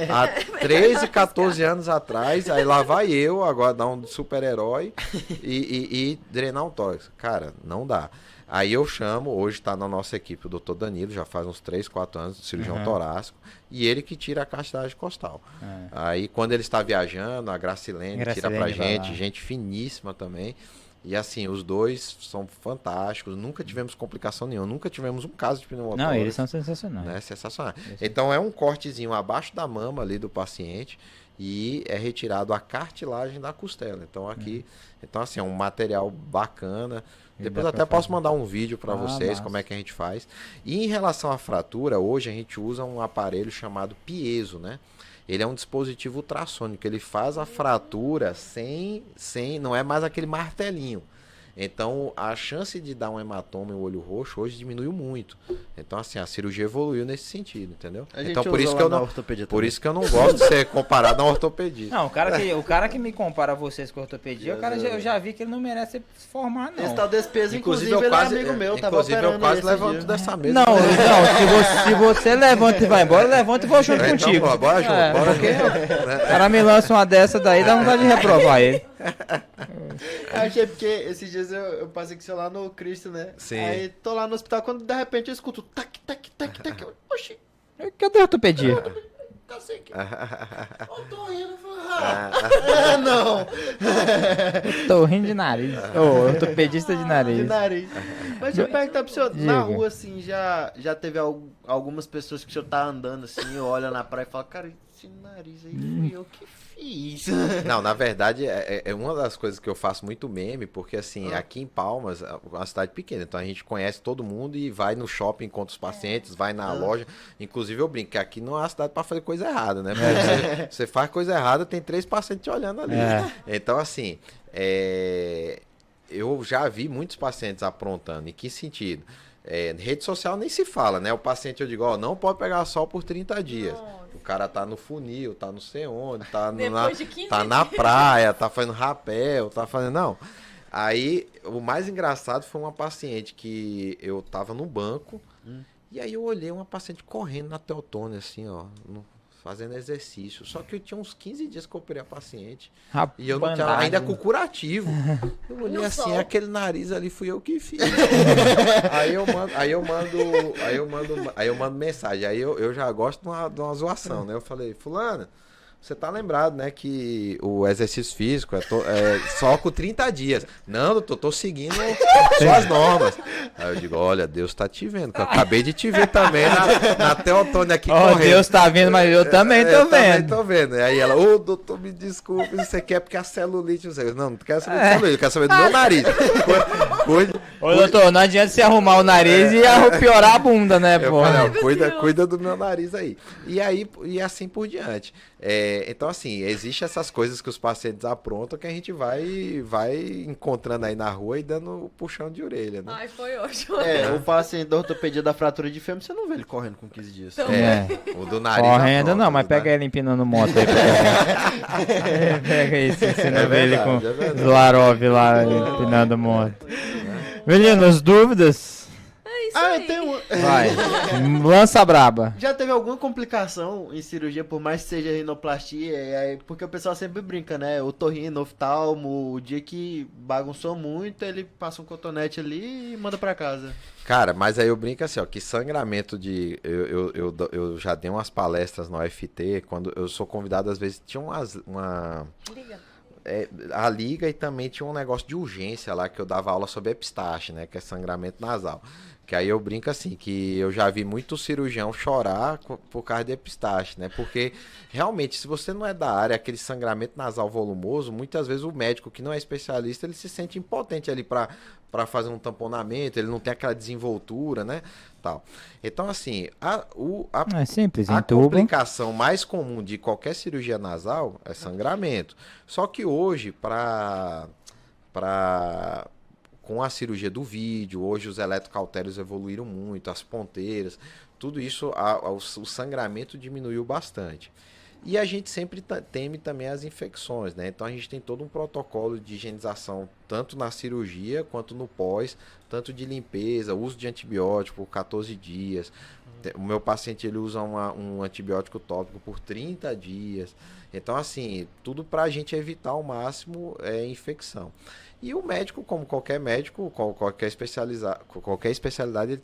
Speaker 4: há 13, 14 anos atrás. Aí lá vai eu, agora dar um super-herói e drenar um tórax. Cara, não dá. Aí eu chamo, hoje está na nossa equipe o Dr. Danilo, já faz uns 3, 4 anos, cirurgião torácico, e ele que tira a castagem costal. Aí quando ele está viajando, a Gracilene tira pra gente finíssima também. E assim, os dois são fantásticos, nunca tivemos complicação nenhuma, nunca tivemos um caso de pneumotórax.
Speaker 2: Não, eles são sensacionais.
Speaker 4: Né? Sensacional. Então é um cortezinho abaixo da mama ali do paciente e é retirado a cartilagem da costela. Então aqui, então assim, é um material bacana. Depois até posso mandar um vídeo para vocês, como é que a gente faz. E em relação à fratura, hoje a gente usa um aparelho chamado piezo, né? Ele é um dispositivo ultrassônico, ele faz a fratura sem não é mais aquele martelinho. Então, a chance de dar um hematoma em olho roxo hoje diminuiu muito. Então, assim, a cirurgia evoluiu nesse sentido, entendeu? Então, por isso que eu não gosto de ser comparado a um ortopedista.
Speaker 2: Não, o cara que me compara a vocês com a ortopedia, eu já vi que ele não merece se formar, não.
Speaker 1: Esse tal despesa, inclusive ele é amigo meu, tava operando.
Speaker 4: Eu quase levanto dessa mesa.
Speaker 2: Não, se você levanta e vai embora, levanta e vou junto contigo.
Speaker 4: Então, bora junto, bora
Speaker 2: junto. O cara me lança uma dessa daí, dá vontade de reprovar ele.
Speaker 1: Achei porque esses dias eu passei com o celular no Cristo, né?
Speaker 4: Sim.
Speaker 1: Aí tô lá no hospital, quando de repente eu escuto tac, tac, tac, tac. Oxi,
Speaker 2: cadê a ortopedia?
Speaker 1: tá sei que. Eu tô rindo, não.
Speaker 2: Tô rindo de nariz. Ortopedista de nariz.
Speaker 1: De nariz. Mas deixa eu perguntar pro senhor, na rua, assim, já teve algumas pessoas que o senhor tá andando assim, olha na praia e fala, cara, esse nariz aí fui eu que fiz.
Speaker 4: Não, na verdade, é uma das coisas que eu faço muito meme, porque assim, aqui em Palmas, é uma cidade pequena, então a gente conhece todo mundo e vai no shopping, encontra os pacientes, vai na loja. Inclusive eu brinco que aqui não é uma cidade para fazer coisa errada, né? Você faz coisa errada, tem 3 pacientes te olhando ali. Então, assim, eu já vi muitos pacientes aprontando. Em que sentido? Rede social nem se fala, né? O paciente, eu digo, não pode pegar sol por 30 dias. O cara tá no funil, tá não sei onde, tá na praia, tá fazendo rapel, tá fazendo... Não. Aí, o mais engraçado foi uma paciente que eu tava no banco, e aí eu olhei uma paciente correndo na Teotônia, assim, ó, fazendo exercício. Só que eu tinha uns 15 dias que eu operei a paciente. E eu não tinha ainda com curativo. Eu olhei assim, aquele nariz ali fui eu que fiz. aí eu mando mensagem. Aí eu já gosto de uma zoação, né? Eu falei, fulana, você tá lembrado, né, que o exercício físico é só com 30 dias. Não, doutor, tô seguindo suas normas. Aí eu digo, olha, Deus tá te vendo, que eu acabei de te ver também na Teotônia aqui correndo.
Speaker 2: Deus tá vendo, mas eu também tô vendo.
Speaker 4: Também tô vendo. Aí ela, doutor, me desculpe, você quer porque a celulite... Não quero saber de celulite, eu quero saber do meu nariz.
Speaker 2: Doutor, não adianta você arrumar o nariz e piorar a bunda, né, pô?
Speaker 4: Cuida do meu nariz aí. E assim por diante. Então, assim, existe essas coisas que os pacientes aprontam que a gente vai encontrando aí na rua e dando puxão de orelha, né?
Speaker 3: Ai, foi ótimo.
Speaker 1: O paciente da ortopedia da fratura de fêmur, você não vê ele correndo com 15 dias.
Speaker 4: O do nariz.
Speaker 2: Correndo apronta, não, mas pega ele empinando moto aí. Pega isso, você não vê ele com os Larov lá empinando moto. Meninos, dúvidas?
Speaker 1: Eu tenho uma.
Speaker 2: Vai, lança a braba.
Speaker 1: Já teve alguma complicação em cirurgia, por mais que seja rinoplastia? Porque o pessoal sempre brinca, né? O torrino, oftalmo, o dia que bagunçou muito, ele passa um cotonete ali e manda pra casa.
Speaker 4: Cara, mas aí eu brinco assim, ó, que sangramento de... Eu já dei umas palestras no UFT, quando eu sou convidado, às vezes, tinha uma...
Speaker 3: Liga.
Speaker 4: A liga, e também tinha um negócio de urgência lá, que eu dava aula sobre epistaxe, né? Que é sangramento nasal. Que aí eu brinco assim, que eu já vi muito cirurgião chorar por causa de epistaxe, né? Porque, realmente, se você não é da área, aquele sangramento nasal volumoso, muitas vezes o médico que não é especialista, ele se sente impotente ali para fazer um tamponamento, ele não tem aquela desenvoltura, né? Tal. Então, assim,
Speaker 2: é simples,
Speaker 4: a complicação mais comum de qualquer cirurgia nasal é sangramento. Só que hoje, com a cirurgia do vídeo, hoje os eletrocautérios evoluíram muito, as ponteiras, tudo isso, o sangramento diminuiu bastante. E a gente sempre teme também as infecções, né? Então a gente tem todo um protocolo de higienização, tanto na cirurgia quanto no pós, tanto de limpeza, uso de antibiótico por 14 dias. O meu paciente ele usa um antibiótico tópico por 30 dias. Então, assim, tudo para a gente evitar ao máximo infecção. E o médico, como qualquer médico, qualquer especialidade, ele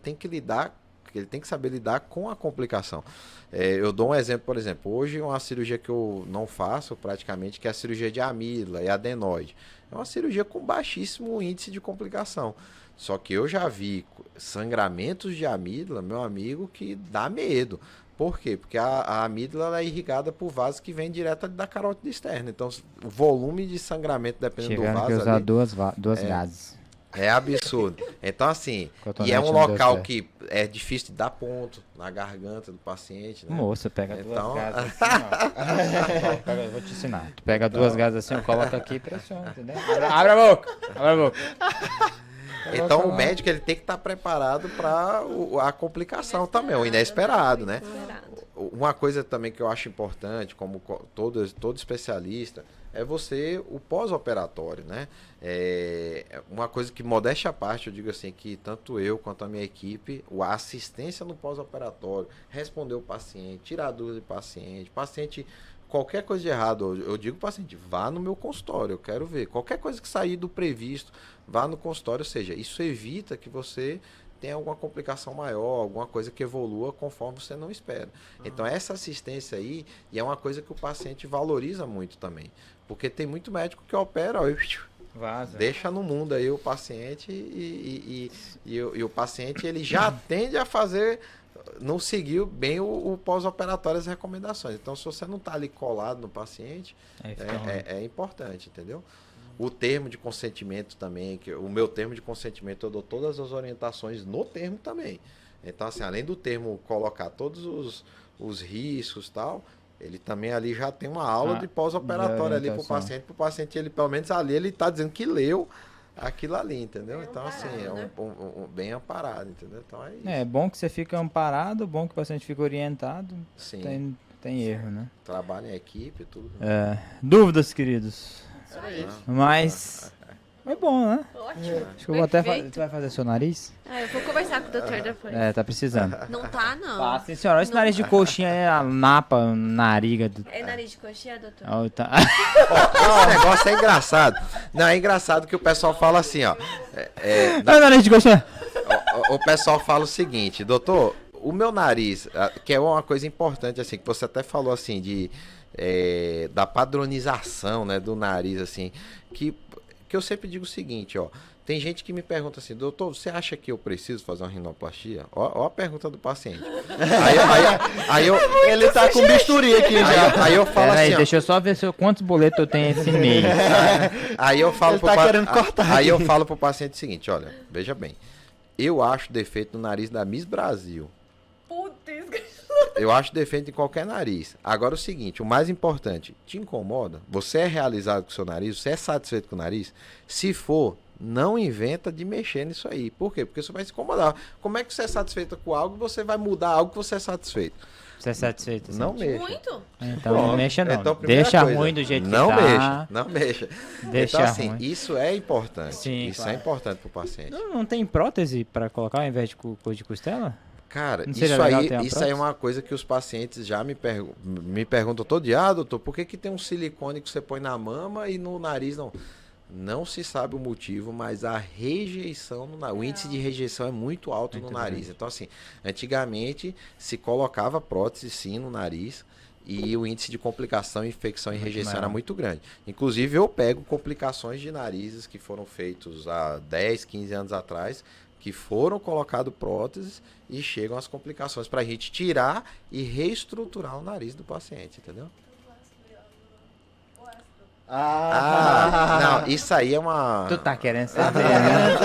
Speaker 4: tem que saber lidar com a complicação. Eu dou um exemplo, por exemplo, hoje uma cirurgia que eu não faço praticamente, que é a cirurgia de amígdala e adenoide. É uma cirurgia com baixíssimo índice de complicação. Só que eu já vi sangramentos de amígdala, meu amigo, que dá medo. Por quê? Porque a amígdala é irrigada por vasos que vêm direto da carótida externa. Então, o volume de sangramento, dependendo do vaso...
Speaker 2: que usar duas gases.
Speaker 4: É absurdo. Então, assim, e é um local que é difícil de dar ponto na garganta do paciente, né?
Speaker 2: Moça, pega duas gases assim, ó. Eu vou te ensinar. Tu pega duas gases assim, coloca aqui e pressiona, entendeu? Abre a boca! Abre a boca!
Speaker 4: Então, o médico ele tem que estar preparado para a complicação também, o inesperado, né? Uma coisa também que eu acho importante, como todo especialista, é o pós-operatório, né? Uma coisa que, modéstia à parte, eu digo assim, que tanto eu quanto a minha equipe, a assistência no pós-operatório, responder o paciente, tirar dúvida do paciente, qualquer coisa de errado, eu digo para o paciente, vá no meu consultório, eu quero ver. Qualquer coisa que sair do previsto, vá no consultório, ou seja, isso evita que você tenha alguma complicação maior, alguma coisa que evolua conforme você não espera. Então, essa assistência aí, e é uma coisa que o paciente valoriza muito também. Porque tem muito médico que opera, ó,
Speaker 2: vaza.
Speaker 4: Deixa no mundo aí o paciente e o paciente ele já tende a não seguir bem o pós-operatório, as recomendações. Então, se você não está ali colado no paciente, é importante, entendeu? O termo de consentimento também, o meu termo de consentimento, eu dou todas as orientações no termo também. Então, assim, além do termo colocar todos os riscos e tal, ele também ali já tem uma aula de pós-operatório ali para o paciente, ele pelo menos ali, ele está dizendo que leu aquilo ali, entendeu? Então, assim, bem amparado, entendeu? Então, é isso.
Speaker 2: É bom que você fica amparado, bom que o paciente fica orientado.
Speaker 4: Sim.
Speaker 2: Tem erro, né?
Speaker 4: Trabalho em equipe, tudo.
Speaker 2: Dúvidas, queridos?
Speaker 3: Mas...
Speaker 2: É bom, né?
Speaker 3: Ótimo.
Speaker 2: Acho que eu vou até tu vai fazer seu nariz?
Speaker 3: Eu vou conversar com o doutor depois.
Speaker 2: Tá precisando.
Speaker 3: Não tá, não.
Speaker 2: Tá, sim, senhora. Esse nariz de coxinha é a napa, nariga.
Speaker 3: É nariz de coxinha, doutor?
Speaker 4: Esse negócio é engraçado. Não, é engraçado que o pessoal fala assim, ó.
Speaker 2: Nariz de coxinha.
Speaker 4: O pessoal fala o seguinte, doutor, o meu nariz, que é uma coisa importante, assim, que você até falou assim, da padronização, né, do nariz, assim, que eu sempre digo o seguinte, ó, tem gente que me pergunta assim, doutor, você acha que eu preciso fazer uma rinoplastia? Ó a pergunta do paciente.
Speaker 1: Ele tá com bisturi aqui já.
Speaker 4: Aí eu falo assim,
Speaker 2: deixa eu só ver quantos boletos eu tenho esse mês.
Speaker 4: Aí eu falo
Speaker 1: querendo cortar
Speaker 4: aí eu falo pro paciente o seguinte, olha, veja bem, eu acho defeito no nariz da Miss Brasil.
Speaker 3: Putz,
Speaker 4: eu acho defeito em qualquer nariz. Agora o seguinte, o mais importante, te incomoda? Você é realizado com o seu nariz? Você é satisfeito com o nariz? Se for, não inventa de mexer nisso aí. Por quê? Porque você vai se incomodar. Como é que você é satisfeito com algo e você vai mudar algo que você é satisfeito?
Speaker 2: Você é satisfeito?
Speaker 4: Não mexa.
Speaker 3: Muito?
Speaker 2: Então não mexa não.
Speaker 4: Então,
Speaker 2: deixa
Speaker 4: coisa,
Speaker 2: ruim do jeito que
Speaker 4: não
Speaker 2: tá.
Speaker 4: Mexa, não mexa.
Speaker 2: Deixa
Speaker 4: então assim,
Speaker 2: ruim.
Speaker 4: isso é importante.
Speaker 2: Sim,
Speaker 4: isso
Speaker 2: claro.
Speaker 4: é importante pro paciente.
Speaker 2: Não tem prótese para colocar ao invés de costela?
Speaker 4: Cara,
Speaker 2: Não
Speaker 4: isso aí é uma coisa que os pacientes já me perguntam todo dia, doutor, por que tem um silicone que você põe na mama e no nariz não? Não se sabe o motivo, mas a rejeição, o índice de rejeição é muito alto no nariz. Então, assim, antigamente se colocava prótese sim no nariz e o índice de complicação, infecção e rejeição era muito grande. Inclusive, eu pego complicações de narizes que foram feitos há 10, 15 anos atrás, que foram colocadas próteses e chegam as complicações para a gente tirar e reestruturar o nariz do paciente, entendeu? Não, isso aí é uma...
Speaker 2: Tu tá querendo saber, né?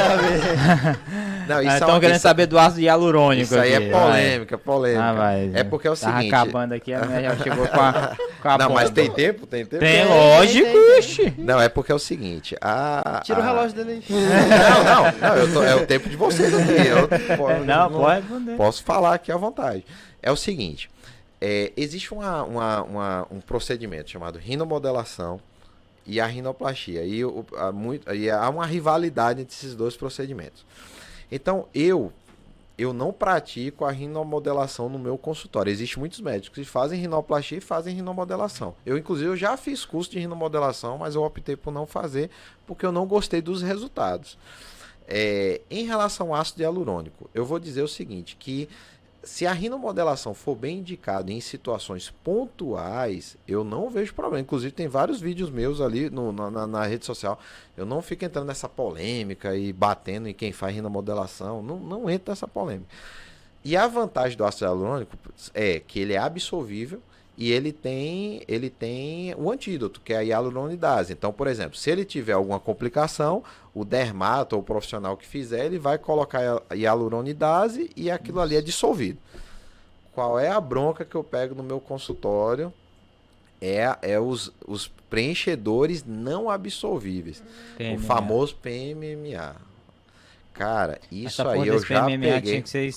Speaker 4: Não, isso
Speaker 2: estão querendo saber do ácido hialurônico.
Speaker 4: Isso aí
Speaker 2: aqui,
Speaker 4: é polêmica.
Speaker 2: Vai.
Speaker 4: É porque é o seguinte...
Speaker 2: Tava acabando aqui, a minha já chegou com a
Speaker 4: Não,
Speaker 2: bomba.
Speaker 4: mas tem tempo?
Speaker 2: Tem, lógico,
Speaker 1: tem.
Speaker 4: Não, é porque é o seguinte...
Speaker 1: Tira o relógio dele aí.
Speaker 4: Não, é o tempo de vocês aqui.
Speaker 2: Pode responder.
Speaker 4: Posso falar aqui à vontade. É o seguinte... existe um procedimento chamado rinomodelação e a rinoplastia. E há uma rivalidade entre esses dois procedimentos. Então, eu não pratico a rinomodelação no meu consultório. Existem muitos médicos que fazem rinoplastia e fazem rinomodelação. Inclusive, eu já fiz curso de rinomodelação, mas eu optei por não fazer porque eu não gostei dos resultados. Em relação ao ácido hialurônico, eu vou dizer o seguinte, que se a rinomodelação for bem indicada em situações pontuais, eu não vejo problema. Inclusive, tem vários vídeos meus ali na rede social. Eu não fico entrando nessa polêmica e batendo em quem faz rinomodelação. Não entro nessa polêmica. E a vantagem do ácido hialurônico é que ele é absorvível e ele tem o antídoto, que é a hialuronidase. Então, por exemplo, se ele tiver alguma complicação, o dermato ou o profissional que fizer, ele vai colocar a hialuronidase e aquilo ali é dissolvido. Qual é a bronca que eu pego no meu consultório? Os preenchedores não absorvíveis. PMMA. O famoso PMMA. Cara, isso aí eu já
Speaker 2: PMMA
Speaker 4: peguei.
Speaker 2: Tinha que ser,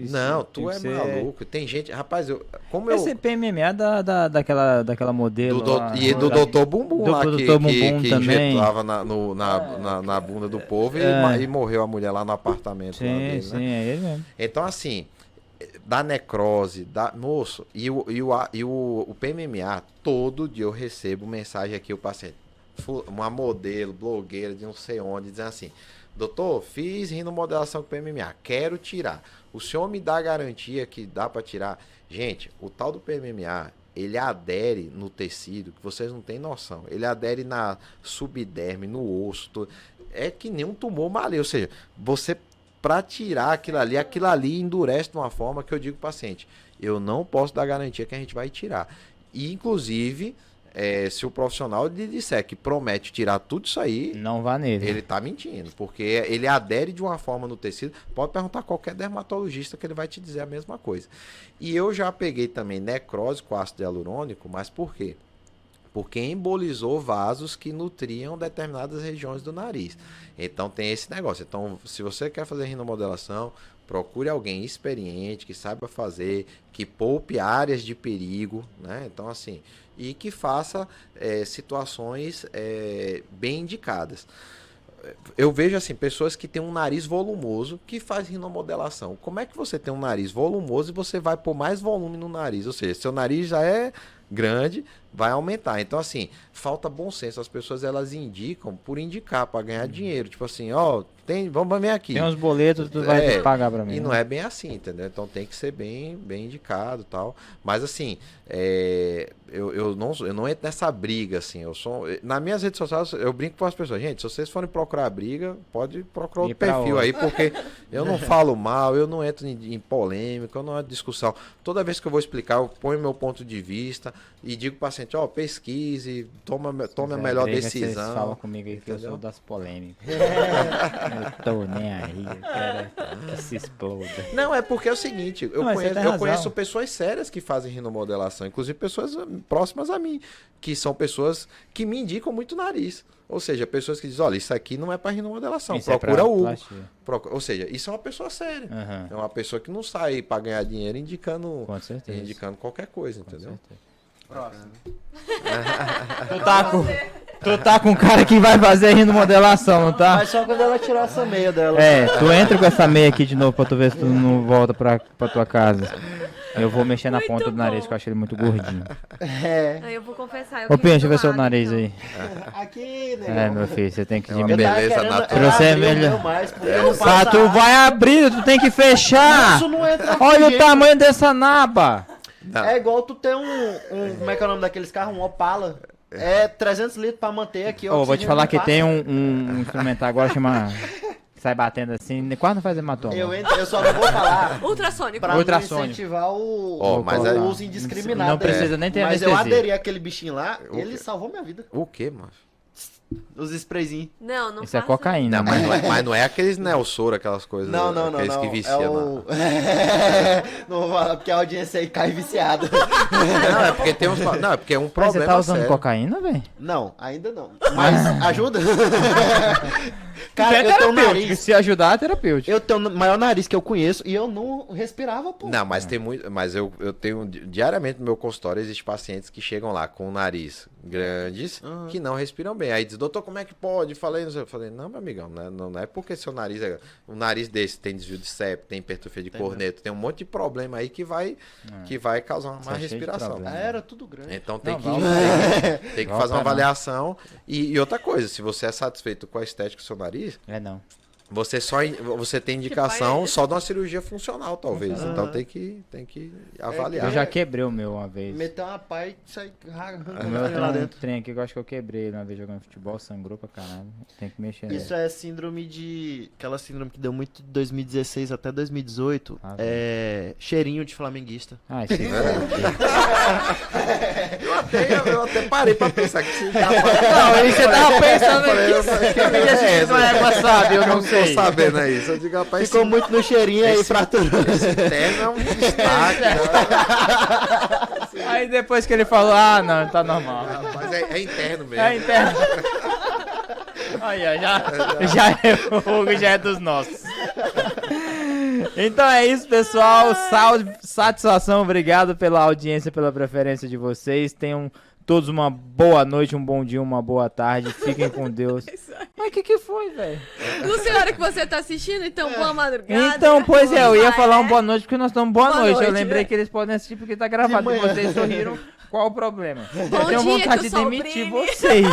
Speaker 4: não, tu é maluco. Tem gente, rapaz,
Speaker 2: esse PMMA daquela modelo
Speaker 4: e do Dr. Bumbum lá, que injetava na bunda do povo e morreu a mulher lá no apartamento.
Speaker 2: Sim, dele, sim, né? É ele mesmo.
Speaker 4: Então, assim, da necrose, moço, e o PMMA, todo dia eu recebo mensagem aqui, o paciente, uma modelo, blogueira de não sei onde, dizendo assim: doutor, fiz rinomodelação com PMMA, quero tirar. O senhor me dá garantia que dá para tirar? Gente, o tal do PMMA, ele adere no tecido, que vocês não têm noção. Ele adere na subderme, no osso. É que nem um tumor maligno. Ou seja, você, para tirar aquilo ali endurece de uma forma que eu digo para o paciente: eu não posso dar garantia que a gente vai tirar. E, inclusive, se o profissional lhe disser que promete tirar tudo isso aí,
Speaker 2: não vá nele.
Speaker 4: Ele tá mentindo, porque ele adere de uma forma no tecido. Pode perguntar a qualquer dermatologista que ele vai te dizer a mesma coisa. E eu já peguei também necrose com ácido hialurônico, mas por quê? Porque embolizou vasos que nutriam determinadas regiões do nariz. Então tem esse negócio. Então, se você quer fazer rinomodelação, procure alguém experiente, que saiba fazer, que poupe áreas de perigo, né? Então, assim, e que faça situações bem indicadas. Eu vejo, assim, pessoas que têm um nariz volumoso que faz rinomodelação. Como é que você tem um nariz volumoso e você vai pôr mais volume no nariz? Ou seja, seu nariz já é grande, vai aumentar. Então, assim, falta bom senso. As pessoas, elas indicam por indicar, para ganhar dinheiro. Tipo assim, vamos vir aqui.
Speaker 2: Tem uns boletos, tu vai ter que pagar para mim.
Speaker 4: E não é bem assim, entendeu? Então tem que ser bem indicado e tal. Mas, assim, eu não entro nessa briga, assim. Nas minhas redes sociais, eu brinco com as pessoas: gente, se vocês forem procurar briga, pode procurar outro perfil aí, porque eu não falo mal, eu não entro em polêmica, eu não entro em discussão. Toda vez que eu vou explicar, eu ponho meu ponto de vista e digo para o paciente: pesquise, tome a melhor decisão.
Speaker 2: Vocês falam comigo aí, que eu sou das polêmicas. Eu tô nem aí, eu quero que se exploda.
Speaker 4: Não, é porque é o seguinte, eu conheço pessoas sérias que fazem rinomodelação, inclusive pessoas próximas a mim, que são pessoas que me indicam muito nariz. Ou seja, pessoas que dizem: olha, isso aqui não é para rinomodelação, procura o Hugo. Ou seja, isso é uma pessoa séria. Uhum. É uma pessoa que não sai para ganhar dinheiro indicando qualquer coisa, entendeu?
Speaker 1: Próximo.
Speaker 2: Tu tá com um cara que vai fazer rinomodelação, não tá?
Speaker 1: Mas só quando ela tirar essa meia dela.
Speaker 2: Tu entra com essa meia aqui de novo pra tu ver se tu não volta pra tua casa. Eu vou mexer na ponta do nariz, que eu acho ele muito gordinho.
Speaker 3: Aí eu vou confessar.
Speaker 2: Ô, Pinho, deixa eu ver seu nariz aí.
Speaker 1: Aqui, né?
Speaker 2: Meu filho, você tem que diminuir.
Speaker 4: Beleza natural.
Speaker 2: Você é melhor. Tu vai abrir, tu tem que fechar.
Speaker 1: Isso não entra.
Speaker 2: Olha o tamanho dessa naba.
Speaker 1: Não. É igual tu ter como é que é o nome daqueles carros? Um Opala. 300 litros pra manter aqui.
Speaker 2: Vou te falar que tem um instrumental agora chama... Sai batendo assim, quase não faz hematoma.
Speaker 1: Eu só não vou falar.
Speaker 3: Ultrassônico.
Speaker 1: Pra não incentivar o uso indiscriminado.
Speaker 2: Não precisa nem ter
Speaker 1: anestesia. Mas eu aderi àquele bichinho lá, ele salvou minha vida.
Speaker 4: O quê, mano?
Speaker 1: Os sprayzinhos.
Speaker 3: Não
Speaker 2: isso é cocaína.
Speaker 4: Não, mas não é aqueles Nelsoro, aquelas coisas.
Speaker 1: Não.
Speaker 4: Aqueles que viciam.
Speaker 1: Não vou falar, porque a audiência aí cai viciada.
Speaker 4: Não, é porque tem uns. Não, é porque é um problema.
Speaker 2: Mas você tá usando
Speaker 4: sério.
Speaker 2: cocaína, velho?
Speaker 1: Não, ainda não. Mas ajuda? Cara, eu tenho um nariz.
Speaker 2: Se ajudar, é terapêutico.
Speaker 1: Eu tenho o maior nariz que eu conheço e eu não respirava, pô.
Speaker 4: Não, mas tem muito. Mas eu tenho. Diariamente no meu consultório existem pacientes que chegam lá com o nariz grandes que não respiram bem. Aí diz, doutor, como é que pode? Eu falei, não, meu amigão, não é porque seu nariz é. Um nariz desse tem desvio de septo, tem hipertrofia de corneto, tem um monte de problema aí que vai causar uma má respiração.
Speaker 1: Era tudo grande.
Speaker 4: Então tem que fazer uma avaliação. E outra coisa, se você é satisfeito com a estética do seu nariz.
Speaker 2: Não.
Speaker 4: Você tem indicação só de uma cirurgia funcional, talvez. Então tem que avaliar.
Speaker 2: Eu já quebrei o meu uma vez.
Speaker 1: Meteu uma pá e sai
Speaker 2: O meu tem um trem aqui que eu acho que eu quebrei uma vez jogando futebol, sangrou pra caralho. Tem que mexer
Speaker 1: Isso é síndrome de... Aquela síndrome que deu muito de 2016 até 2018. Cheirinho de flamenguista.
Speaker 2: Isso
Speaker 4: Eu até parei pra pensar que você tava...
Speaker 2: Não, aí você tava pensando aqui. Eu não sei.
Speaker 4: Tô sabendo aí. Só digo, rapaz,
Speaker 1: ficou muito no cheirinho aí, fraturou.
Speaker 4: Esse terno é um destaque.
Speaker 2: Aí depois que ele falou, não, tá normal.
Speaker 4: Mas é interno mesmo.
Speaker 2: É interno. Aí, já é dos nossos. Então é isso, pessoal. Satisfação, obrigado pela audiência, pela preferência de vocês. Tenham todos uma boa noite, um bom dia, uma boa tarde. Fiquem com Deus. Mas o que foi, velho?
Speaker 3: Não sei a hora que você tá assistindo, então boa madrugada.
Speaker 2: Então, pois eu ia falar uma boa noite porque nós estamos boa noite. Eu lembrei que eles podem assistir porque tá gravado. E vocês sorriram. Qual o problema? Eu tenho vontade de demitir vocês.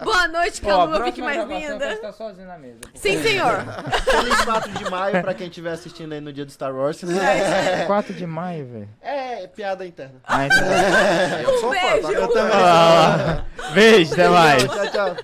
Speaker 3: Boa noite, que a lua fique mais linda.
Speaker 2: Estar sozinho na mesa.
Speaker 3: Sim, senhor.
Speaker 1: Feliz 4 de maio pra quem estiver assistindo aí no dia do Star Wars.
Speaker 2: 4 de maio, velho.
Speaker 1: É piada interna.
Speaker 2: Então.
Speaker 4: Eu sou fã, tá?
Speaker 3: Beijo.
Speaker 1: Eu também.
Speaker 2: Beijo, até mais.
Speaker 1: Tchau, tchau.